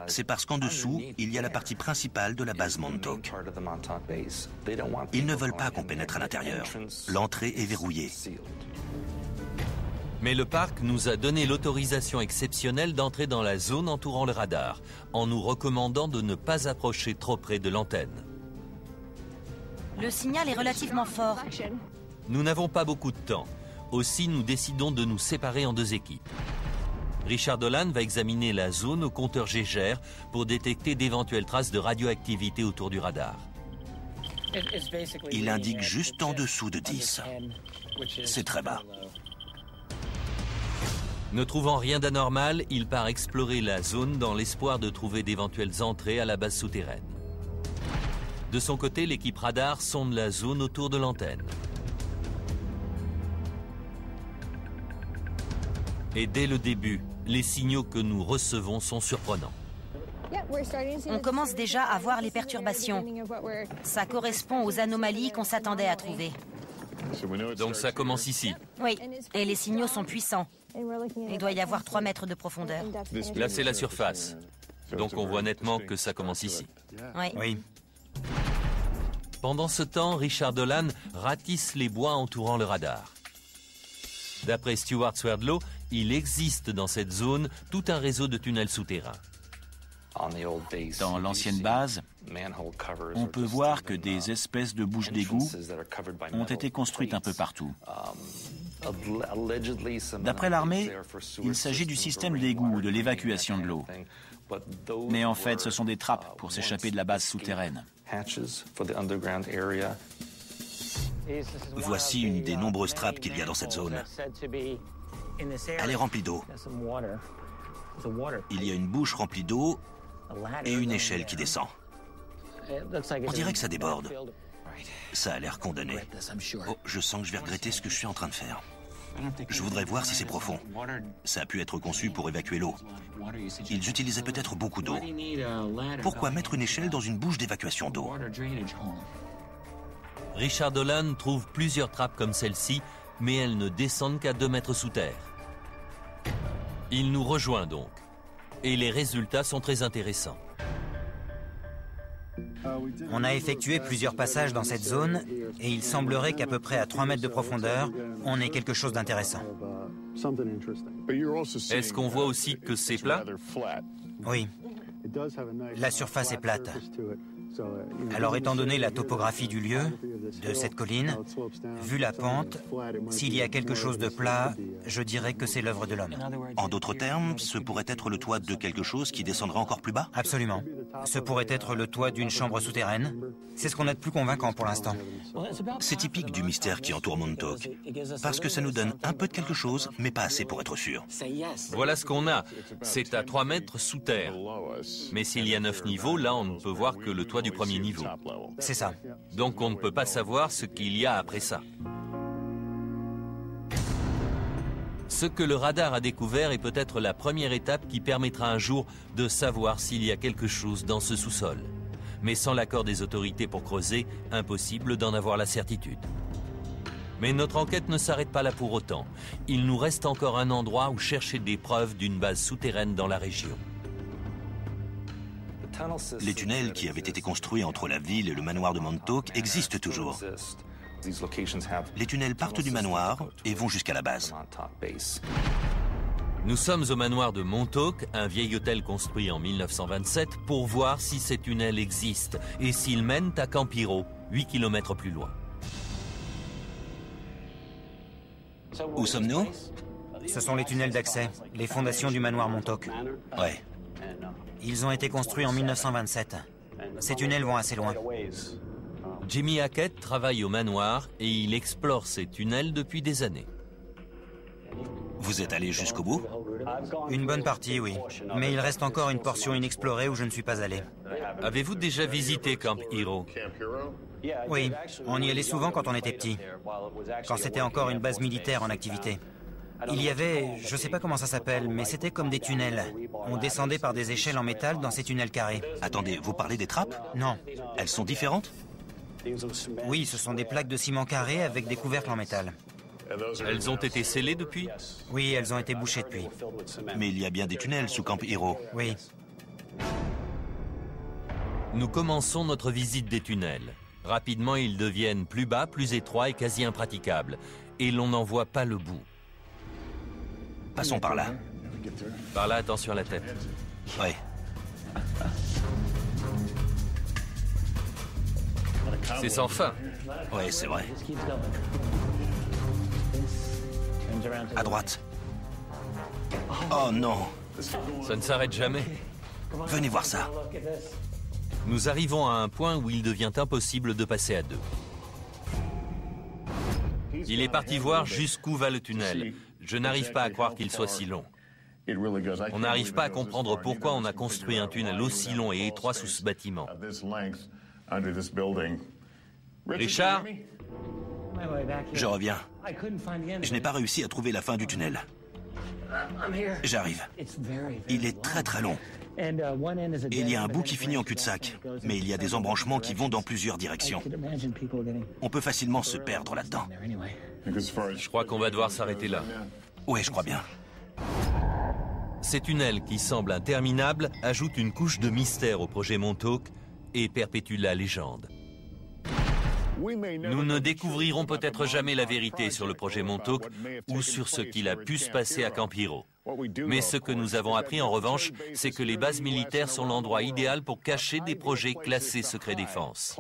c'est parce qu'en dessous, il y a la partie principale de la base Montauk. Ils ne veulent pas qu'on pénètre à l'intérieur. L'entrée est verrouillée. Mais le parc nous a donné l'autorisation exceptionnelle d'entrer dans la zone entourant le radar, en nous recommandant de ne pas approcher trop près de l'antenne. Le signal est relativement fort. Nous n'avons pas beaucoup de temps. Aussi, nous décidons de nous séparer en deux équipes. Richard Dolan va examiner la zone au compteur Geiger pour détecter d'éventuelles traces de radioactivité autour du radar. Il indique juste en dessous de 10. C'est très bas. Ne trouvant rien d'anormal, il part explorer la zone dans l'espoir de trouver d'éventuelles entrées à la base souterraine. De son côté, l'équipe radar sonde la zone autour de l'antenne. Et dès le début, les signaux que nous recevons sont surprenants. On commence déjà à voir les perturbations. Ça correspond aux anomalies qu'on s'attendait à trouver. Donc ça commence ici. Oui, et les signaux sont puissants. Il doit y avoir 3 mètres de profondeur. Là, c'est la surface. Donc on voit nettement que ça commence ici. Oui. Pendant ce temps, Richard Dolan ratisse les bois entourant le radar. D'après Stuart Swerdlow, il existe dans cette zone tout un réseau de tunnels souterrains. Dans l'ancienne base, on peut voir que des espèces de bouches d'égout ont été construites un peu partout. D'après l'armée, il s'agit du système d'égout ou de l'évacuation de l'eau. Mais en fait, ce sont des trappes pour s'échapper de la base souterraine. Voici une des nombreuses trappes qu'il y a dans cette zone. Elle est remplie d'eau. Il y a une bouche remplie d'eau et une échelle qui descend. On dirait que ça déborde. Ça a l'air condamné. Oh, je sens que je vais regretter ce que je suis en train de faire. Je voudrais voir si c'est profond. Ça a pu être conçu pour évacuer l'eau. Ils utilisaient peut-être beaucoup d'eau. Pourquoi mettre une échelle dans une bouche d'évacuation d'eau? Richard Dolan trouve plusieurs trappes comme celle-ci, mais elles ne descendent qu'à 2 mètres sous terre. Il nous rejoint donc. Et les résultats sont très intéressants. On a effectué plusieurs passages dans cette zone et il semblerait qu'à peu près à 3 mètres de profondeur, on ait quelque chose d'intéressant. Est-ce qu'on voit aussi que c'est plat? Oui. La surface est plate. Alors, étant donné la topographie du lieu, de cette colline, vu la pente, s'il y a quelque chose de plat, je dirais que c'est l'œuvre de l'homme. En d'autres termes, ce pourrait être le toit de quelque chose qui descendrait encore plus bas? Absolument. Ce pourrait être le toit d'une chambre souterraine. C'est ce qu'on a de plus convaincant pour l'instant. C'est typique du mystère qui entoure Montauk. Parce que ça nous donne un peu de quelque chose, mais pas assez pour être sûr. Voilà ce qu'on a. C'est à 3 mètres sous terre. Mais s'il y a 9 niveaux, là, on ne peut voir que le toit du premier niveau. C'est ça. Donc on ne peut pas savoir ce qu'il y a après ça. Ce que le radar a découvert est peut-être la première étape qui permettra un jour de savoir s'il y a quelque chose dans ce sous-sol. Mais sans l'accord des autorités pour creuser, impossible d'en avoir la certitude. Mais notre enquête ne s'arrête pas là pour autant. Il nous reste encore un endroit où chercher des preuves d'une base souterraine dans la région. Les tunnels qui avaient été construits entre la ville et le manoir de Montauk existent toujours. Les tunnels partent du manoir et vont jusqu'à la base. Nous sommes au manoir de Montauk, un vieil hôtel construit en 1927, pour voir si ces tunnels existent et s'ils mènent à Campiro, 8 km plus loin. Où sommes-nous? Ce sont les tunnels d'accès, les fondations du manoir Montauk. Ouais. Ils ont été construits en 1927. Ces tunnels vont assez loin. Jimmy Hackett travaille au manoir et il explore ces tunnels depuis des années. Vous êtes allé jusqu'au bout? Une bonne partie, oui. Mais il reste encore une portion inexplorée où je ne suis pas allé. Avez-vous déjà visité Camp Hero? Oui, on y allait souvent quand on était petit, quand c'était encore une base militaire en activité. Il y avait, je ne sais pas comment ça s'appelle, mais c'était comme des tunnels. On descendait par des échelles en métal dans ces tunnels carrés. Attendez, vous parlez des trappes? Non. Elles sont différentes? Oui, ce sont des plaques de ciment carré avec des couvercles en métal. Elles ont été scellées depuis? Oui, elles ont été bouchées depuis. Mais il y a bien des tunnels sous Camp Hero. Oui. Nous commençons notre visite des tunnels. Rapidement, ils deviennent plus bas, plus étroits et quasi impraticables. Et l'on n'en voit pas le bout. Passons par là. Par là, attention à la tête. Ouais. C'est sans fin. Ouais, c'est vrai. À droite. Oh non. Ça ne s'arrête jamais. Venez voir ça. Nous arrivons à un point où il devient impossible de passer à deux. Il est parti voir jusqu'où va le tunnel. Je n'arrive pas à croire qu'il soit si long. On n'arrive pas à comprendre pourquoi on a construit un tunnel aussi long et étroit sous ce bâtiment. Richard? Je reviens. Je n'ai pas réussi à trouver la fin du tunnel. J'arrive. Il est très très long. Et il y a un bout qui finit en cul-de-sac. Mais il y a des embranchements qui vont dans plusieurs directions. On peut facilement se perdre là-dedans. Je crois qu'on va devoir s'arrêter là. Ouais, je crois bien. Ces tunnels qui semblent interminables ajoutent une couche de mystère au projet Montauk et perpétuent la légende. Nous ne découvrirons peut-être jamais la vérité sur le projet Montauk ou sur ce qu'il a pu se passer à Camp Hero. Mais ce que nous avons appris en revanche, c'est que les bases militaires sont l'endroit idéal pour cacher des projets classés secret défense.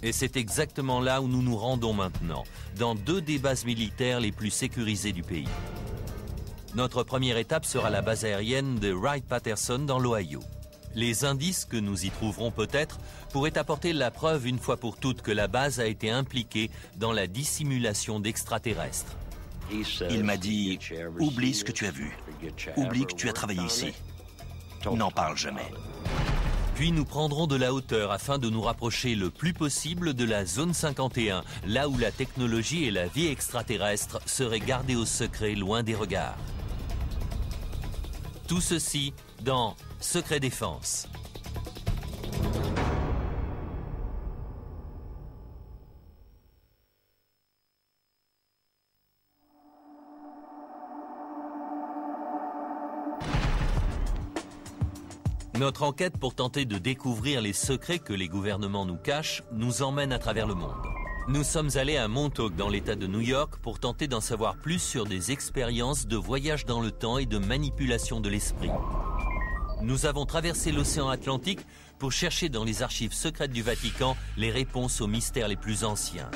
Et c'est exactement là où nous nous rendons maintenant, dans deux des bases militaires les plus sécurisées du pays. Notre première étape sera la base aérienne de Wright-Patterson dans l'Ohio. Les indices que nous y trouverons peut-être pourraient apporter la preuve une fois pour toutes que la base a été impliquée dans la dissimulation d'extraterrestres. Il m'a dit, oublie ce que tu as vu. Oublie que tu as travaillé ici. N'en parle jamais. Puis nous prendrons de la hauteur afin de nous rapprocher le plus possible de la zone 51, là où la technologie et la vie extraterrestre seraient gardées au secret loin des regards. Tout ceci dans Secret Défense. Notre enquête pour tenter de découvrir les secrets que les gouvernements nous cachent nous emmène à travers le monde. Nous sommes allés à Montauk dans l'État de New York pour tenter d'en savoir plus sur des expériences de voyage dans le temps et de manipulation de l'esprit. Nous avons traversé l'océan Atlantique pour chercher dans les archives secrètes du Vatican les réponses aux mystères les plus anciens.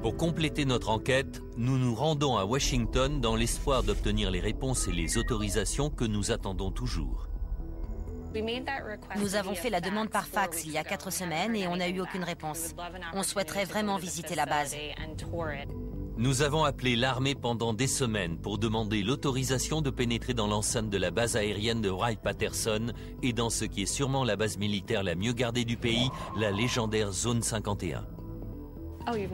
Pour compléter notre enquête, nous nous rendons à Washington dans l'espoir d'obtenir les réponses et les autorisations que nous attendons toujours. Nous avons fait la demande par fax il y a 4 semaines et on n'a eu aucune réponse. On souhaiterait vraiment visiter la base. Nous avons appelé l'armée pendant des semaines pour demander l'autorisation de pénétrer dans l'enceinte de la base aérienne de Wright-Patterson et dans ce qui est sûrement la base militaire la mieux gardée du pays, la légendaire Zone 51.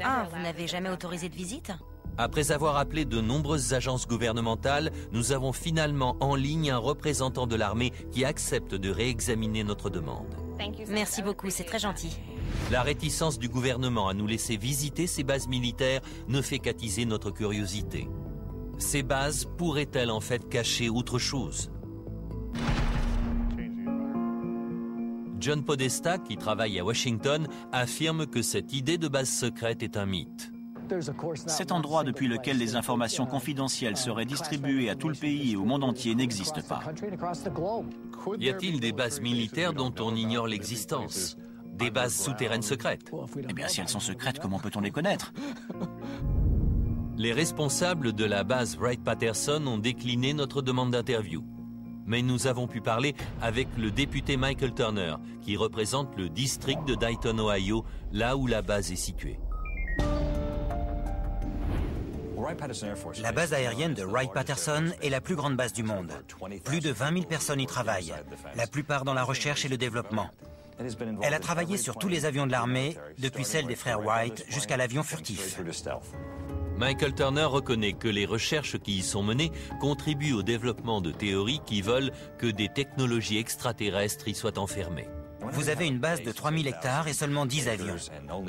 Ah, vous n'avez jamais autorisé de visite? Après avoir appelé de nombreuses agences gouvernementales, nous avons finalement en ligne un représentant de l'armée qui accepte de réexaminer notre demande. Merci beaucoup, c'est très gentil. La réticence du gouvernement à nous laisser visiter ces bases militaires ne fait qu'attiser notre curiosité. Ces bases pourraient-elles en fait cacher autre chose? John Podesta, qui travaille à Washington, affirme que cette idée de base secrète est un mythe. Cet endroit depuis lequel les informations confidentielles seraient distribuées à tout le pays et au monde entier n'existe pas. Y a-t-il des bases militaires dont on ignore l'existence? Des bases souterraines secrètes? Eh bien, si elles sont secrètes, comment peut-on les connaître? Les responsables de la base Wright-Patterson ont décliné notre demande d'interview. Mais nous avons pu parler avec le député Michael Turner, qui représente le district de Dayton, Ohio, là où la base est située. La base aérienne de Wright-Patterson est la plus grande base du monde. Plus de 20 000 personnes y travaillent, la plupart dans la recherche et le développement. Elle a travaillé sur tous les avions de l'armée, depuis celle des frères Wright jusqu'à l'avion furtif. Michael Turner reconnaît que les recherches qui y sont menées contribuent au développement de théories qui veulent que des technologies extraterrestres y soient enfermées. Vous avez une base de 3000 hectares et seulement 10 avions.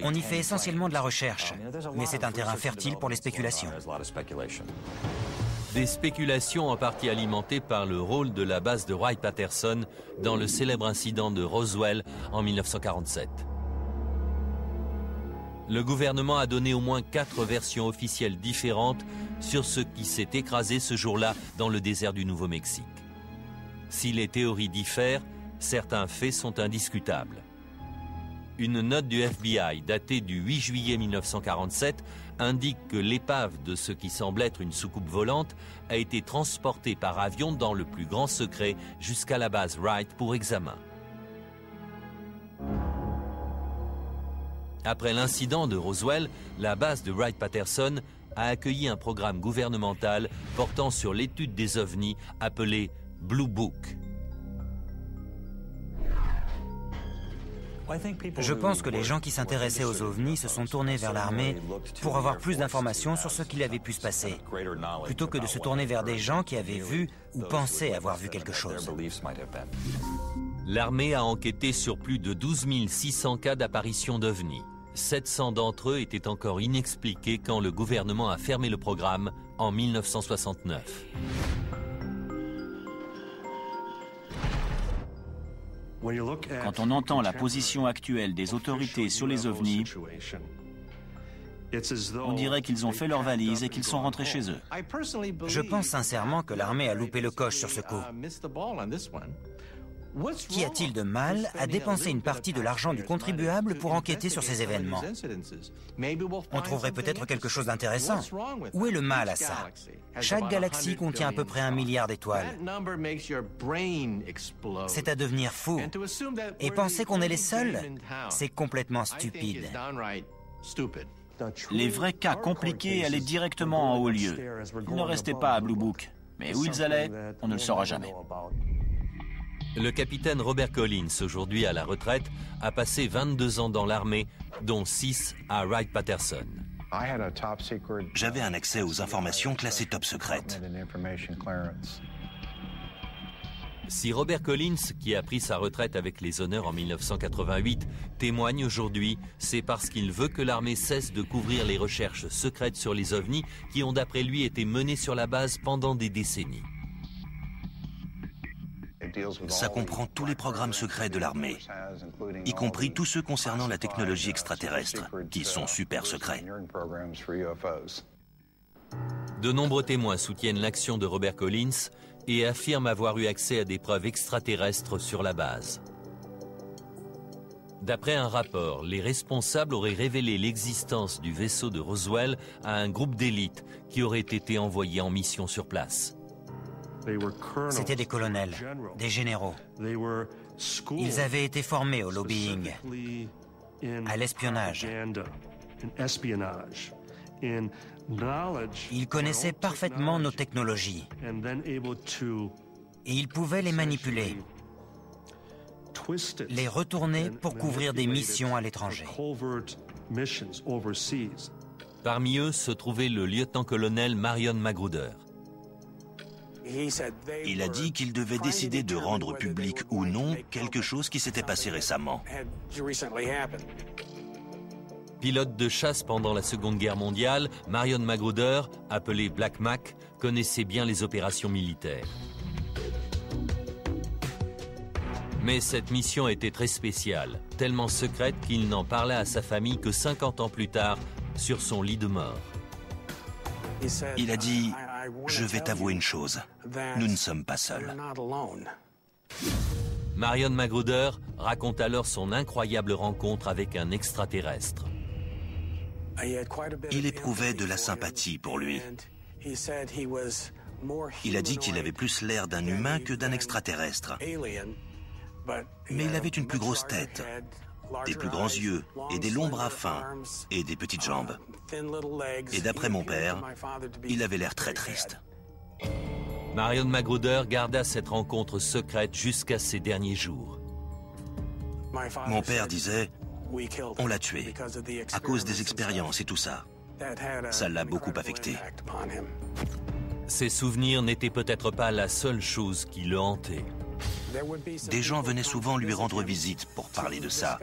On y fait essentiellement de la recherche, mais c'est un terrain fertile pour les spéculations. Des spéculations en partie alimentées par le rôle de la base de Wright-Patterson dans le célèbre incident de Roswell en 1947. Le gouvernement a donné au moins 4 versions officielles différentes sur ce qui s'est écrasé ce jour-là dans le désert du Nouveau-Mexique. Si les théories diffèrent, certains faits sont indiscutables. Une note du FBI datée du 8 juillet 1947 indique que l'épave de ce qui semble être une soucoupe volante a été transportée par avion dans le plus grand secret jusqu'à la base Wright pour examen. Après l'incident de Roswell, la base de Wright-Patterson a accueilli un programme gouvernemental portant sur l'étude des ovnis appelé Blue Book. Je pense que les gens qui s'intéressaient aux ovnis se sont tournés vers l'armée pour avoir plus d'informations sur ce qu'il avait pu se passer, plutôt que de se tourner vers des gens qui avaient vu ou pensaient avoir vu quelque chose. L'armée a enquêté sur plus de 12 600 cas d'apparition d'ovnis. 700 d'entre eux étaient encore inexpliqués quand le gouvernement a fermé le programme en 1969. Quand on entend la position actuelle des autorités sur les ovnis, on dirait qu'ils ont fait leurs valises et qu'ils sont rentrés chez eux. Je pense sincèrement que l'armée a loupé le coche sur ce coup. Qu'y a-t-il de mal à dépenser une partie de l'argent du contribuable pour enquêter sur ces événements? On trouverait peut-être quelque chose d'intéressant. Où est le mal à ça? Chaque galaxie contient à peu près 1 milliard d'étoiles. C'est à devenir fou. Et penser qu'on est les seuls, c'est complètement stupide. Les vrais cas compliqués allaient directement en haut lieu. Ils ne restaient pas à Blue Book. Mais où ils allaient, on ne le saura jamais. Le capitaine Robert Collins, aujourd'hui à la retraite, a passé 22 ans dans l'armée, dont 6 à Wright-Patterson. J'avais un accès aux informations classées top secrètes. Si Robert Collins, qui a pris sa retraite avec les honneurs en 1988, témoigne aujourd'hui, c'est parce qu'il veut que l'armée cesse de couvrir les recherches secrètes sur les ovnis qui ont d'après lui été menées sur la base pendant des décennies. Ça comprend tous les programmes secrets de l'armée, y compris tous ceux concernant la technologie extraterrestre, qui sont super secrets. De nombreux témoins soutiennent l'action de Robert Collins et affirment avoir eu accès à des preuves extraterrestres sur la base. D'après un rapport, les responsables auraient révélé l'existence du vaisseau de Roswell à un groupe d'élite qui aurait été envoyé en mission sur place. C'était des colonels, des généraux. Ils avaient été formés au lobbying, à l'espionnage. Il connaissait parfaitement nos technologies et il pouvait les manipuler, les retourner pour couvrir des missions à l'étranger. Parmi eux se trouvait le lieutenant-colonel Marion Magruder. Il a dit qu'il devait décider de rendre public ou non quelque chose qui s'était passé récemment. Pilote de chasse pendant la Seconde Guerre mondiale, Marion Magruder, appelé Black Mac, connaissait bien les opérations militaires. Mais cette mission était très spéciale, tellement secrète qu'il n'en parlait à sa famille que 50 ans plus tard, sur son lit de mort. Il a dit « Je vais t'avouer une chose, nous ne sommes pas seuls. » Marion Magruder raconte alors son incroyable rencontre avec un extraterrestre. Il éprouvait de la sympathie pour lui. Il a dit qu'il avait plus l'air d'un humain que d'un extraterrestre. Mais il avait une plus grosse tête, des plus grands yeux et des longs bras fins et des petites jambes. Et d'après mon père, il avait l'air très triste. Marion Magruder garda cette rencontre secrète jusqu'à ses derniers jours. Mon père disait, on l'a tué à cause des expériences et tout ça. Ça l'a beaucoup affecté. Ses souvenirs n'étaient peut-être pas la seule chose qui le hantait. Des gens venaient souvent lui rendre visite pour parler de ça.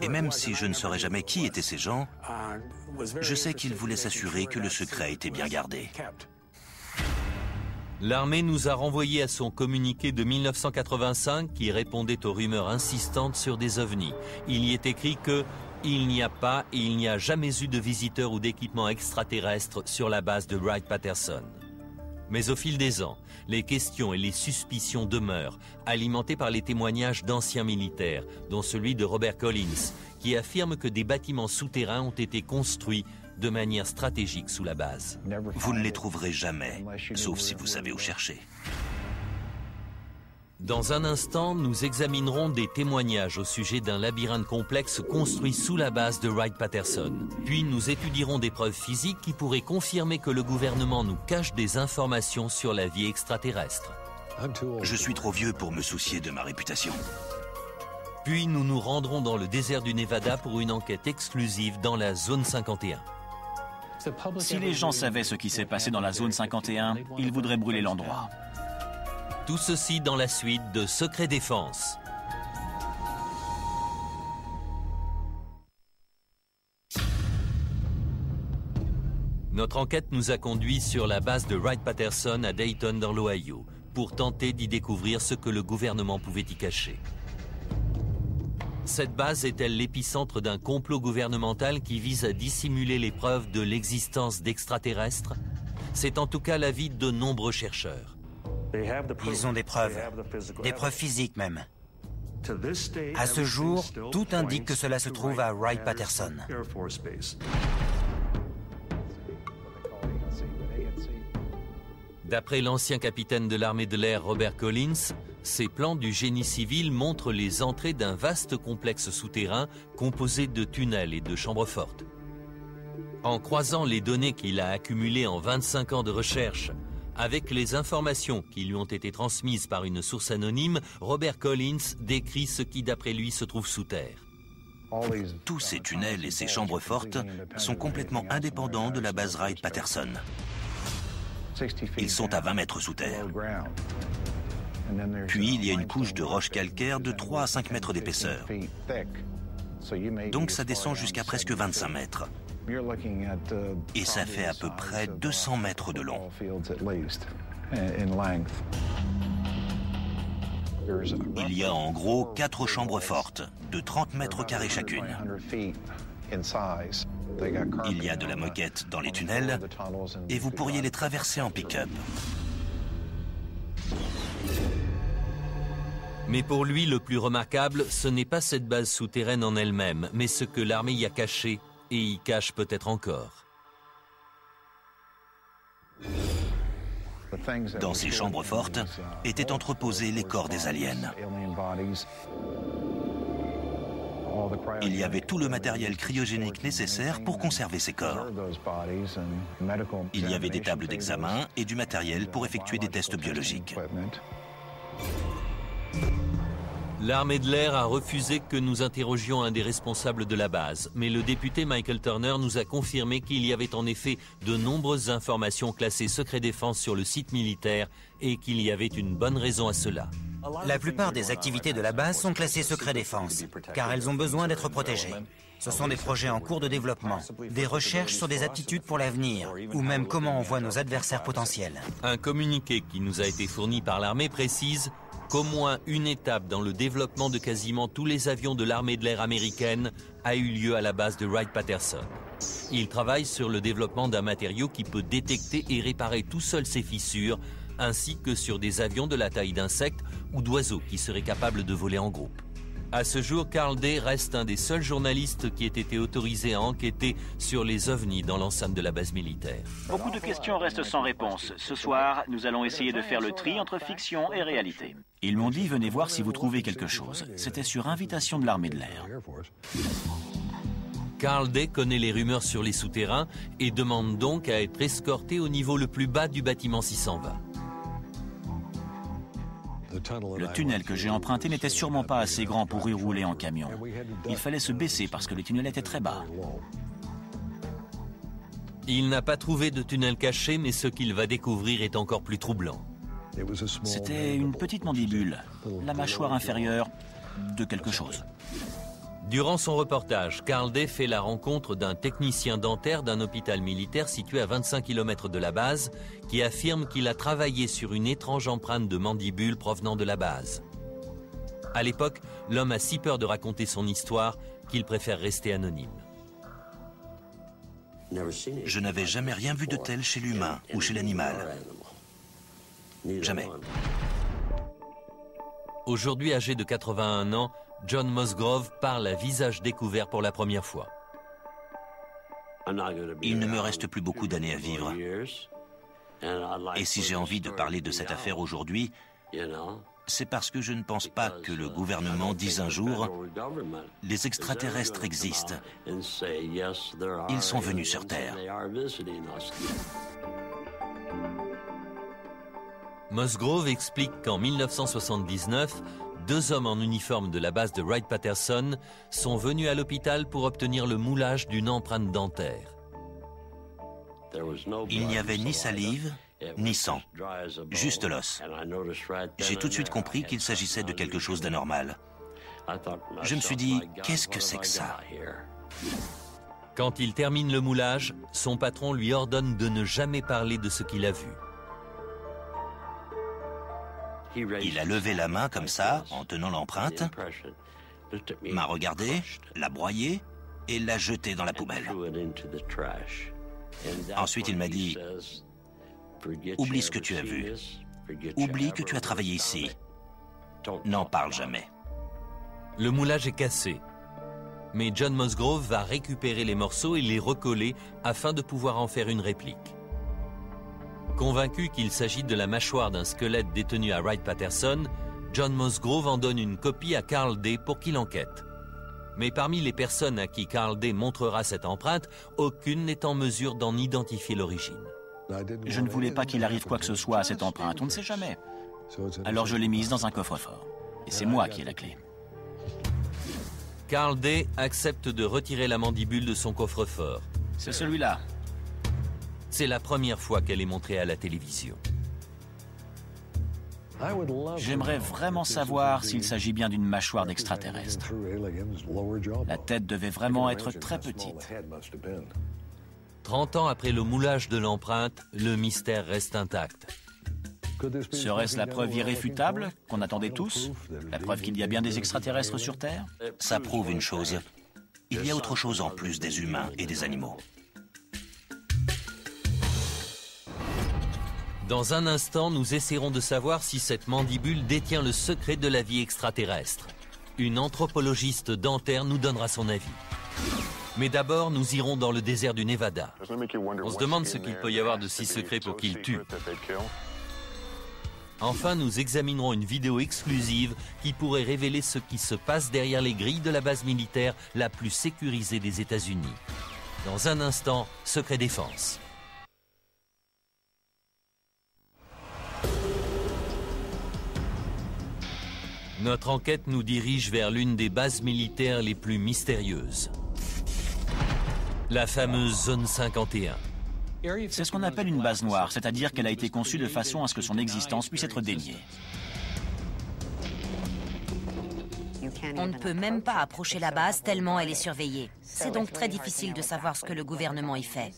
Et même si je ne saurais jamais qui étaient ces gens, je sais qu'ils voulaient s'assurer que le secret était bien gardé. L'armée nous a renvoyé à son communiqué de 1985 qui répondait aux rumeurs insistantes sur des ovnis. Il y est écrit que il n'y a pas et il n'y a jamais eu de visiteurs ou d'équipements extraterrestres sur la base de Wright-Patterson. Mais au fil des ans, les questions et les suspicions demeurent, alimentées par les témoignages d'anciens militaires, dont celui de Robert Collins, qui affirme que des bâtiments souterrains ont été construits de manière stratégique sous la base. Vous ne les trouverez jamais, sauf si vous savez où chercher. Dans un instant, nous examinerons des témoignages au sujet d'un labyrinthe complexe construit sous la base de Wright-Patterson. Puis nous étudierons des preuves physiques qui pourraient confirmer que le gouvernement nous cache des informations sur la vie extraterrestre. Je suis trop vieux pour me soucier de ma réputation. Puis nous nous rendrons dans le désert du Nevada pour une enquête exclusive dans la zone 51. Si les gens savaient ce qui s'est passé dans la zone 51, ils voudraient brûler l'endroit. Tout ceci dans la suite de Secret Défense. Notre enquête nous a conduits sur la base de Wright-Patterson à Dayton dans l'Ohio pour tenter d'y découvrir ce que le gouvernement pouvait y cacher. Cette base est-elle l'épicentre d'un complot gouvernemental qui vise à dissimuler les preuves de l'existence d'extraterrestres? C'est en tout cas l'avis de nombreux chercheurs. Ils ont des preuves physiques même. À ce jour, tout indique que cela se trouve à Wright-Patterson. D'après l'ancien capitaine de l'armée de l'air Robert Collins, ces plans du génie civil montrent les entrées d'un vaste complexe souterrain composé de tunnels et de chambres fortes. En croisant les données qu'il a accumulées en 25 ans de recherche avec les informations qui lui ont été transmises par une source anonyme, Robert Collins décrit ce qui d'après lui se trouve sous terre. Tous ces tunnels et ces chambres fortes sont complètement indépendants de la base Wright-Patterson. Ils sont à 20 mètres sous terre. Puis il y a une couche de roches calcaires de 3 à 5 mètres d'épaisseur. Donc ça descend jusqu'à presque 25 mètres. Et ça fait à peu près 200 mètres de long. Il y a en gros 4 chambres fortes, de 30 mètres carrés chacune. Il y a de la moquette dans les tunnels et vous pourriez les traverser en pick-up. Mais pour lui, le plus remarquable, ce n'est pas cette base souterraine en elle-même, mais ce que l'armée y a caché et y cache peut-être encore. Dans ces chambres fortes étaient entreposés les corps des aliens. Il y avait tout le matériel cryogénique nécessaire pour conserver ces corps. Il y avait des tables d'examen et du matériel pour effectuer des tests biologiques. L'armée de l'air a refusé que nous interrogions un des responsables de la base, mais le député Michael Turner nous a confirmé qu'il y avait en effet de nombreuses informations classées secret défense sur le site militaire et qu'il y avait une bonne raison à cela. La plupart des activités de la base sont classées secret défense, car elles ont besoin d'être protégées. Ce sont des projets en cours de développement, des recherches sur des aptitudes pour l'avenir, ou même comment on voit nos adversaires potentiels. Un communiqué qui nous a été fourni par l'armée précise qu'au moins une étape dans le développement de quasiment tous les avions de l'armée de l'air américaine a eu lieu à la base de Wright-Patterson. Il travaille sur le développement d'un matériau qui peut détecter et réparer tout seul ces fissures, ainsi que sur des avions de la taille d'insectes ou d'oiseaux qui seraient capables de voler en groupe. À ce jour, Carl Day reste un des seuls journalistes qui ait été autorisé à enquêter sur les ovnis dans l'enceinte de la base militaire. Beaucoup de questions restent sans réponse. Ce soir, nous allons essayer de faire le tri entre fiction et réalité. Ils m'ont dit, venez voir si vous trouvez quelque chose. C'était sur invitation de l'armée de l'air. Carl Day connaît les rumeurs sur les souterrains et demande donc à être escorté au niveau le plus bas du bâtiment 620. Le tunnel que j'ai emprunté n'était sûrement pas assez grand pour y rouler en camion. Il fallait se baisser parce que le tunnel était très bas. Il n'a pas trouvé de tunnel caché, mais ce qu'il va découvrir est encore plus troublant. C'était une petite mandibule, la mâchoire inférieure de quelque chose. Durant son reportage, Carl Day fait la rencontre d'un technicien dentaire d'un hôpital militaire situé à 25 km de la base qui affirme qu'il a travaillé sur une étrange empreinte de mandibule provenant de la base. À l'époque, l'homme a si peur de raconter son histoire qu'il préfère rester anonyme. Je n'avais jamais rien vu de tel chez l'humain ou chez l'animal. Jamais. Aujourd'hui âgé de 81 ans, John Musgrove parle à visage découvert pour la première fois. Il ne me reste plus beaucoup d'années à vivre. Et si j'ai envie de parler de cette affaire aujourd'hui, c'est parce que je ne pense pas que le gouvernement dise un jour « Les extraterrestres existent. Ils sont venus sur Terre. » Musgrove explique qu'en 1979, 2 hommes en uniforme de la base de Wright-Patterson sont venus à l'hôpital pour obtenir le moulage d'une empreinte dentaire. Il n'y avait ni salive, ni sang, juste l'os. J'ai tout de suite compris qu'il s'agissait de quelque chose d'anormal. Je me suis dit, qu'est-ce que c'est que ça? Quand il termine le moulage, son patron lui ordonne de ne jamais parler de ce qu'il a vu. Il a levé la main comme ça, en tenant l'empreinte, m'a regardé, l'a broyé et l'a jeté dans la poubelle. Ensuite, il m'a dit « Oublie ce que tu as vu. Oublie que tu as travaillé ici. N'en parle jamais. » Le moulage est cassé. Mais John Musgrove va récupérer les morceaux et les recoller afin de pouvoir en faire une réplique. Convaincu qu'il s'agit de la mâchoire d'un squelette détenu à Wright-Patterson, John Musgrove en donne une copie à Carl Day pour qu'il enquête. Mais parmi les personnes à qui Carl Day montrera cette empreinte, aucune n'est en mesure d'en identifier l'origine. Je ne voulais pas qu'il arrive quoi que ce soit à cette empreinte, on ne sait jamais. Alors je l'ai mise dans un coffre-fort. Et c'est moi qui ai la clé. Carl Day accepte de retirer la mandibule de son coffre-fort. C'est celui-là. C'est la première fois qu'elle est montrée à la télévision. J'aimerais vraiment savoir s'il s'agit bien d'une mâchoire d'extraterrestre. La tête devait vraiment être très petite. 30 ans après le moulage de l'empreinte, le mystère reste intact. Serait-ce la preuve irréfutable qu'on attendait tous? La preuve qu'il y a bien des extraterrestres sur Terre? Ça prouve une chose. Il y a autre chose en plus des humains et des animaux. Dans un instant, nous essaierons de savoir si cette mandibule détient le secret de la vie extraterrestre. Une anthropologiste dentaire nous donnera son avis. Mais d'abord, nous irons dans le désert du Nevada. On se demande ce qu'il peut y avoir de si secret pour qu'il tue. Enfin, nous examinerons une vidéo exclusive qui pourrait révéler ce qui se passe derrière les grilles de la base militaire la plus sécurisée des États-Unis. Dans un instant, Secret Défense. Notre enquête nous dirige vers l'une des bases militaires les plus mystérieuses. La fameuse Zone 51. C'est ce qu'on appelle une base noire, c'est-à-dire qu'elle a été conçue de façon à ce que son existence puisse être déniée. On ne peut même pas approcher la base tellement elle est surveillée. C'est donc très difficile de savoir ce que le gouvernement y fait.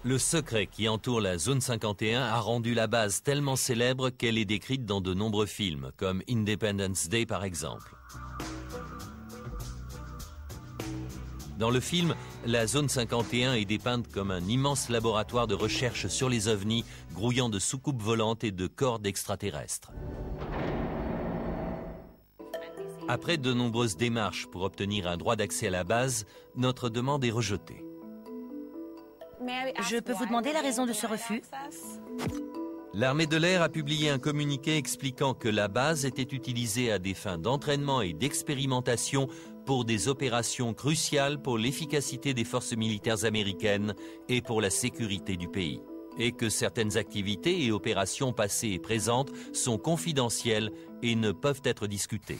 Le secret qui entoure la Zone 51 a rendu la base tellement célèbre qu'elle est décrite dans de nombreux films, comme Independence Day par exemple. Dans le film, la Zone 51 est dépeinte comme un immense laboratoire de recherche sur les ovnis, grouillant de soucoupes volantes et de corps d'extraterrestres. Après de nombreuses démarches pour obtenir un droit d'accès à la base, notre demande est rejetée. Je peux vous demander la raison de ce refus? L'armée de l'air a publié un communiqué expliquant que la base était utilisée à des fins d'entraînement et d'expérimentation pour des opérations cruciales pour l'efficacité des forces militaires américaines et pour la sécurité du pays. Et que certaines activités et opérations passées et présentes sont confidentielles et ne peuvent être discutées.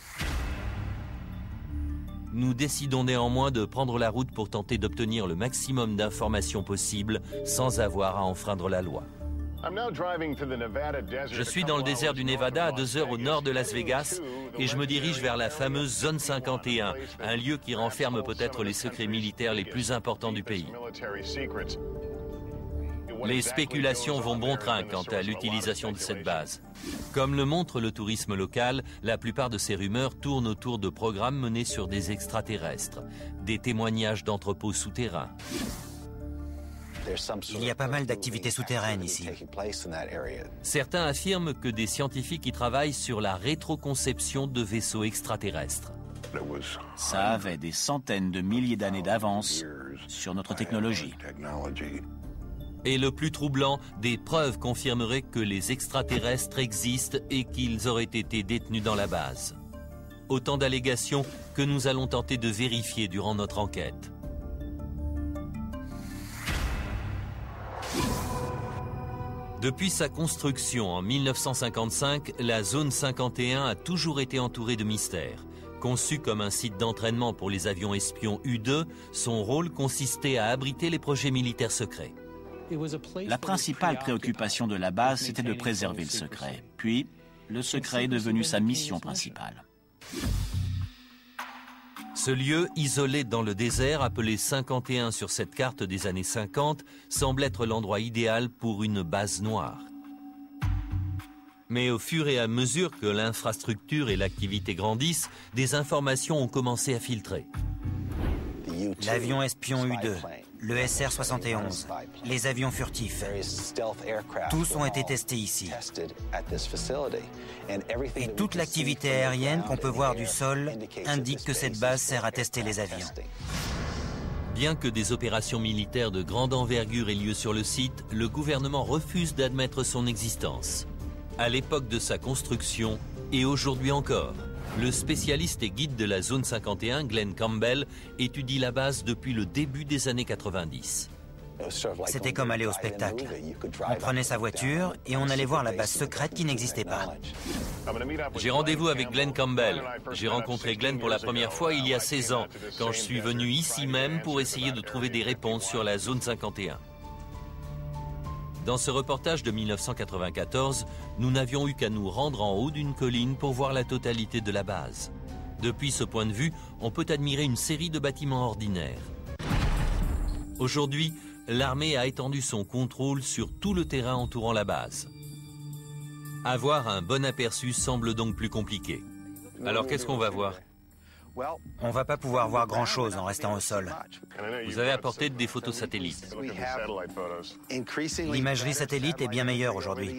Nous décidons néanmoins de prendre la route pour tenter d'obtenir le maximum d'informations possibles sans avoir à enfreindre la loi. Je suis dans le désert du Nevada, à 2 heures au nord de Las Vegas, et je me dirige vers la fameuse Zone 51, un lieu qui renferme peut-être les secrets militaires les plus importants du pays. Les spéculations vont bon train quant à l'utilisation de cette base. Comme le montre le tourisme local, la plupart de ces rumeurs tournent autour de programmes menés sur des extraterrestres, des témoignages d'entrepôts souterrains. Il y a pas mal d'activités souterraines ici. Certains affirment que des scientifiques y travaillent sur la rétroconception de vaisseaux extraterrestres. Ça avait des centaines de milliers d'années d'avance sur notre technologie. Et le plus troublant, des preuves confirmeraient que les extraterrestres existent et qu'ils auraient été détenus dans la base. Autant d'allégations que nous allons tenter de vérifier durant notre enquête. Depuis sa construction en 1955, la Zone 51 a toujours été entourée de mystères. Conçue comme un site d'entraînement pour les avions espions U-2, son rôle consistait à abriter les projets militaires secrets. La principale préoccupation de la base, c'était de préserver le secret. Puis, le secret est devenu sa mission principale. Ce lieu, isolé dans le désert, appelé 51 sur cette carte des années 50, semble être l'endroit idéal pour une base noire. Mais au fur et à mesure que l'infrastructure et l'activité grandissent, des informations ont commencé à filtrer. L'avion espion U-2, le SR-71, les avions furtifs, tous ont été testés ici. Et toute l'activité aérienne qu'on peut voir du sol indique que cette base sert à tester les avions. Bien que des opérations militaires de grande envergure aient lieu sur le site, le gouvernement refuse d'admettre son existence. À l'époque de sa construction, et aujourd'hui encore, le spécialiste et guide de la Zone 51, Glenn Campbell, étudie la base depuis le début des années 90. C'était comme aller au spectacle. On prenait sa voiture et on allait voir la base secrète qui n'existait pas. J'ai rendez-vous avec Glenn Campbell. J'ai rencontré Glenn pour la première fois il y a 16 ans, quand je suis venu ici même pour essayer de trouver des réponses sur la Zone 51. Dans ce reportage de 1994, nous n'avions eu qu'à nous rendre en haut d'une colline pour voir la totalité de la base. Depuis ce point de vue, on peut admirer une série de bâtiments ordinaires. Aujourd'hui, l'armée a étendu son contrôle sur tout le terrain entourant la base. Avoir un bon aperçu semble donc plus compliqué. Alors qu'est-ce qu'on va voir ? On va pas pouvoir voir grand-chose en restant au sol. Vous avez apporté des photos satellites. L'imagerie satellite est bien meilleure aujourd'hui.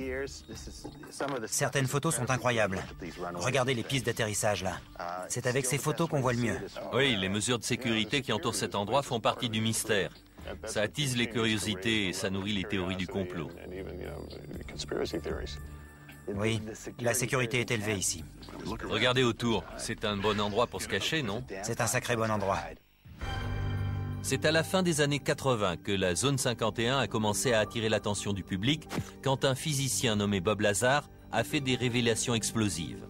Certaines photos sont incroyables. Regardez les pistes d'atterrissage là. C'est avec ces photos qu'on voit le mieux. Oui, les mesures de sécurité qui entourent cet endroit font partie du mystère. Ça attise les curiosités et ça nourrit les théories du complot. Oui, la sécurité est élevée ici. Regardez autour, c'est un bon endroit pour se cacher, non? C'est un sacré bon endroit. C'est à la fin des années 80 que la zone 51 a commencé à attirer l'attention du public quand un physicien nommé Bob Lazar a fait des révélations explosives.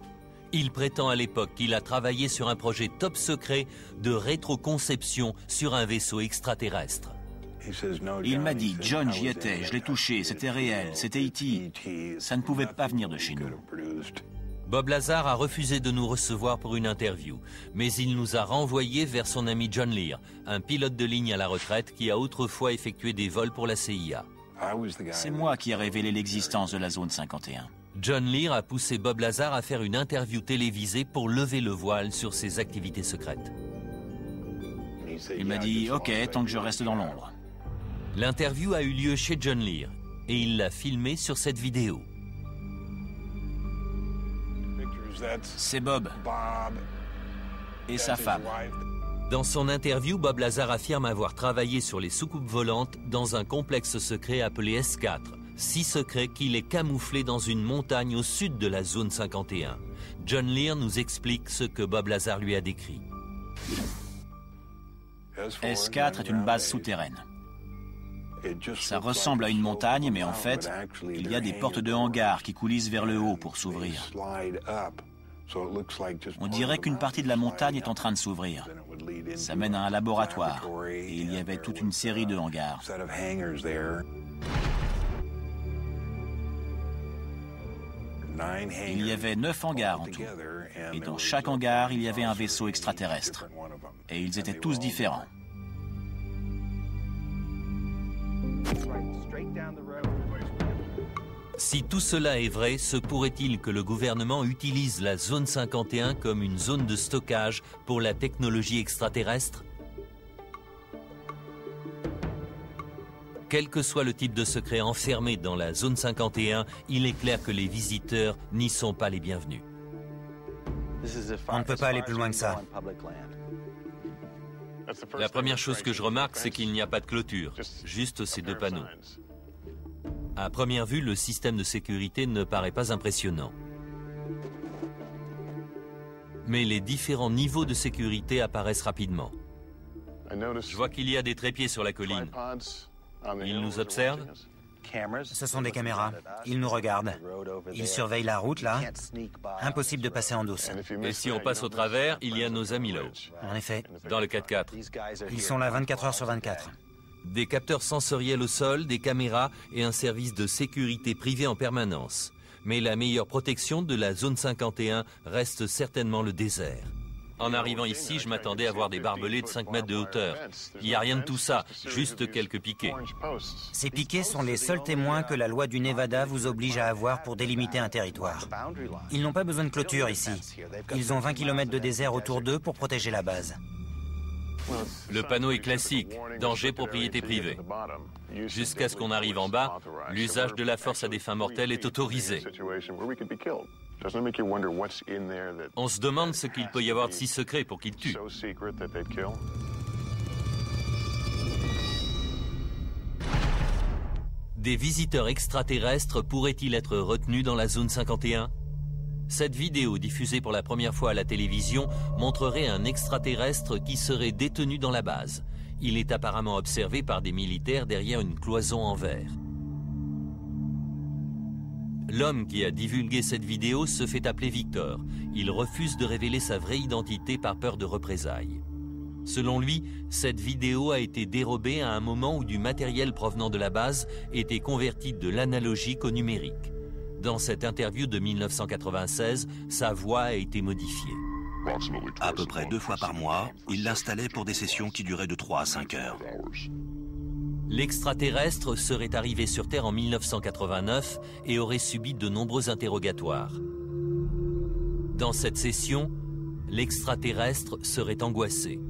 Il prétend à l'époque qu'il a travaillé sur un projet top secret de rétroconception sur un vaisseau extraterrestre. Il m'a dit, John, j'y étais, je l'ai touché, c'était réel, c'était E.T. Ça ne pouvait pas venir de chez nous. Bob Lazar a refusé de nous recevoir pour une interview, mais il nous a renvoyés vers son ami John Lear, un pilote de ligne à la retraite qui a autrefois effectué des vols pour la CIA. C'est moi qui ai révélé l'existence de la zone 51. John Lear a poussé Bob Lazar à faire une interview télévisée pour lever le voile sur ses activités secrètes. Il m'a dit, ok, tant que je reste dans l'ombre. L'interview a eu lieu chez John Lear et il l'a filmée sur cette vidéo. C'est Bob et sa femme. Dans son interview, Bob Lazar affirme avoir travaillé sur les soucoupes volantes dans un complexe secret appelé S4, si secret qu'il est camouflé dans une montagne au sud de la zone 51. John Lear nous explique ce que Bob Lazar lui a décrit. S4 est une base souterraine. Ça ressemble à une montagne, mais en fait, il y a des portes de hangar qui coulissent vers le haut pour s'ouvrir. On dirait qu'une partie de la montagne est en train de s'ouvrir. Ça mène à un laboratoire, et il y avait toute une série de hangars. Il y avait 9 hangars en tout, et dans chaque hangar, il y avait un vaisseau extraterrestre. Et ils étaient tous différents. Si tout cela est vrai, se pourrait-il que le gouvernement utilise la zone 51 comme une zone de stockage pour la technologie extraterrestre? Quel que soit le type de secret enfermé dans la zone 51, il est clair que les visiteurs n'y sont pas les bienvenus. On ne peut pas aller plus loin que ça. La première chose que je remarque, c'est qu'il n'y a pas de clôture, juste ces deux panneaux. À première vue, le système de sécurité ne paraît pas impressionnant. Mais les différents niveaux de sécurité apparaissent rapidement. Je vois qu'il y a des trépieds sur la colline. Ils nous observent? Ce sont des caméras. Ils nous regardent. Ils surveillent la route, là. Impossible de passer en douce. Et si on passe au travers, il y a nos amis là-haut. En effet. Dans le 4x4. Ils sont là 24 heures sur 24. Des capteurs sensoriels au sol, des caméras et un service de sécurité privé en permanence. Mais la meilleure protection de la zone 51 reste certainement le désert. En arrivant ici, je m'attendais à voir des barbelés de 5 mètres de hauteur. Il n'y a rien de tout ça, juste quelques piquets. Ces piquets sont les seuls témoins que la loi du Nevada vous oblige à avoir pour délimiter un territoire. Ils n'ont pas besoin de clôture ici. Ils ont 20 km de désert autour d'eux pour protéger la base. Le panneau est classique, danger propriété privée. Jusqu'à ce qu'on arrive en bas, l'usage de la force à des fins mortelles est autorisé. On se demande ce qu'il peut y avoir de si secret pour qu'ils tuent. Des visiteurs extraterrestres pourraient-ils être retenus dans la zone 51 ? Cette vidéo, diffusée pour la première fois à la télévision, montrerait un extraterrestre qui serait détenu dans la base. Il est apparemment observé par des militaires derrière une cloison en verre. L'homme qui a divulgué cette vidéo se fait appeler Victor. Il refuse de révéler sa vraie identité par peur de représailles. Selon lui, cette vidéo a été dérobée à un moment où du matériel provenant de la base était converti de l'analogique au numérique. Dans cette interview de 1996, sa voix a été modifiée. À peu près 2 fois par mois, il l'installait pour des sessions qui duraient de 3 à 5 heures. L'extraterrestre serait arrivé sur Terre en 1989 et aurait subi de nombreux interrogatoires. Dans cette session, l'extraterrestre serait angoissé.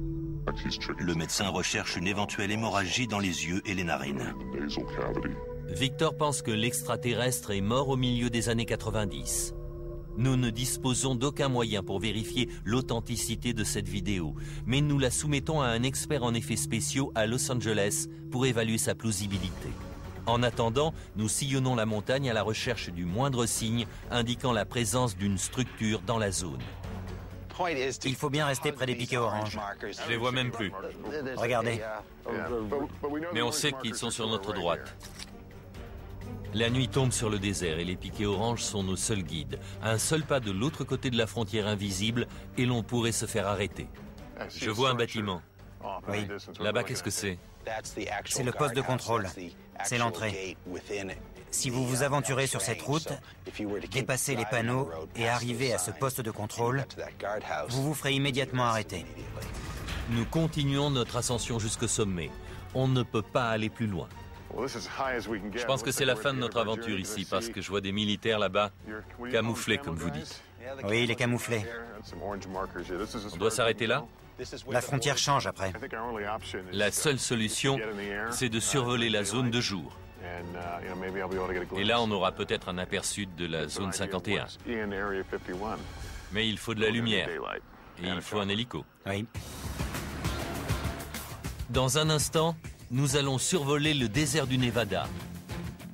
Le médecin recherche une éventuelle hémorragie dans les yeux et les narines. Victor pense que l'extraterrestre est mort au milieu des années 90. Nous ne disposons d'aucun moyen pour vérifier l'authenticité de cette vidéo, mais nous la soumettons à un expert en effets spéciaux à Los Angeles pour évaluer sa plausibilité. En attendant, nous sillonnons la montagne à la recherche du moindre signe indiquant la présence d'une structure dans la zone. Il faut bien rester près des piquets oranges. Je les vois même plus. Regardez. Mais on sait qu'ils sont sur notre droite. La nuit tombe sur le désert et les piquets oranges sont nos seuls guides. Un seul pas de l'autre côté de la frontière invisible et l'on pourrait se faire arrêter. Je vois un bâtiment. Oui. Là-bas, qu'est-ce que c'est? C'est le poste de contrôle. C'est l'entrée. Si vous vous aventurez sur cette route, dépassez les panneaux et arrivez à ce poste de contrôle, vous vous ferez immédiatement arrêter. Nous continuons notre ascension jusqu'au sommet. On ne peut pas aller plus loin. Je pense que c'est la fin de notre aventure ici, parce que je vois des militaires là-bas, camouflés comme vous dites. Oui, il est camouflé. On doit s'arrêter là? La frontière change après. La seule solution, c'est de survoler la zone de jour. Et là, on aura peut-être un aperçu de la zone 51. Mais il faut de la lumière. Et il faut un hélico. Oui. Dans un instant, nous allons survoler le désert du Nevada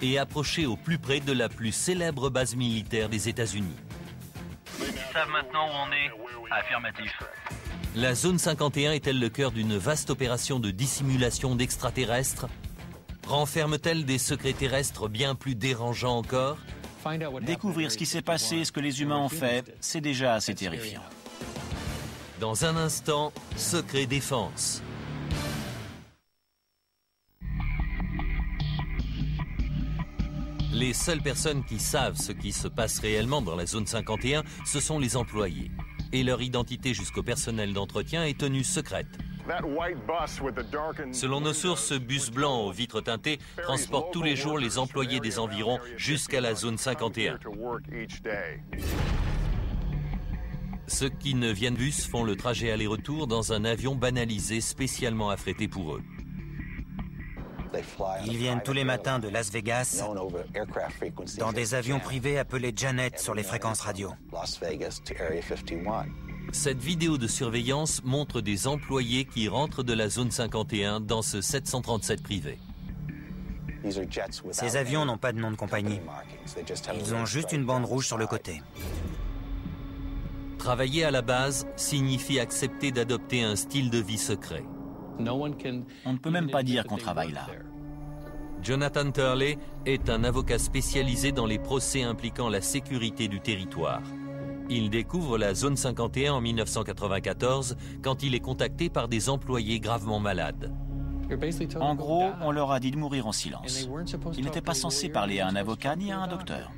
et approcher au plus près de la plus célèbre base militaire des États-Unis. Ils savent maintenant où on est? Affirmatif. La zone 51 est-elle le cœur d'une vaste opération de dissimulation d'extraterrestres? Renferme-t-elle des secrets terrestres bien plus dérangeants encore? Découvrir ce qui s'est passé, ce que les humains ont fait, c'est déjà assez terrifiant. Dans un instant, Secret Défense. Les seules personnes qui savent ce qui se passe réellement dans la zone 51, ce sont les employés. Et leur identité jusqu'au personnel d'entretien est tenue secrète. Selon nos sources, ce bus blanc aux vitres teintées transporte tous les jours les employés des environs jusqu'à la zone 51. Ceux qui ne viennent bus font le trajet aller-retour dans un avion banalisé spécialement affrété pour eux. Ils viennent tous les matins de Las Vegas dans des avions privés appelés Janet sur les fréquences radio. Cette vidéo de surveillance montre des employés qui rentrent de la zone 51 dans ce 737 privé. Ces avions n'ont pas de nom de compagnie. Ils ont juste une bande rouge sur le côté. Travailler à la base signifie accepter d'adopter un style de vie secret. On ne peut même pas dire qu'on travaille là. Jonathan Turley est un avocat spécialisé dans les procès impliquant la sécurité du territoire. Il découvre la zone 51 en 1994 quand il est contacté par des employés gravement malades. En gros, on leur a dit de mourir en silence. Ils n'étaient pas censés parler à un avocat ni à un docteur.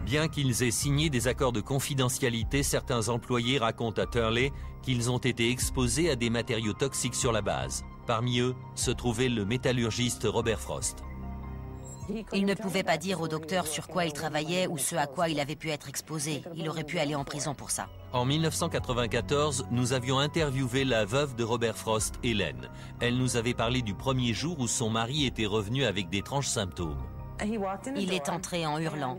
Bien qu'ils aient signé des accords de confidentialité, certains employés racontent à Turley qu'ils ont été exposés à des matériaux toxiques sur la base. Parmi eux se trouvait le métallurgiste Robert Frost. Il ne pouvait pas dire au docteur sur quoi il travaillait ou ce à quoi il avait pu être exposé. Il aurait pu aller en prison pour ça. En 1994, nous avions interviewé la veuve de Robert Frost, Hélène. Elle nous avait parlé du premier jour où son mari était revenu avec d'étranges symptômes. Il est entré en hurlant.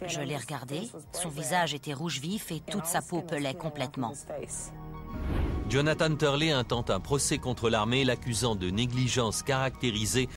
Je l'ai regardé, son visage était rouge vif et toute sa peau pelait complètement. Jonathan Turley intente un procès contre l'armée, l'accusant de négligence caractérisée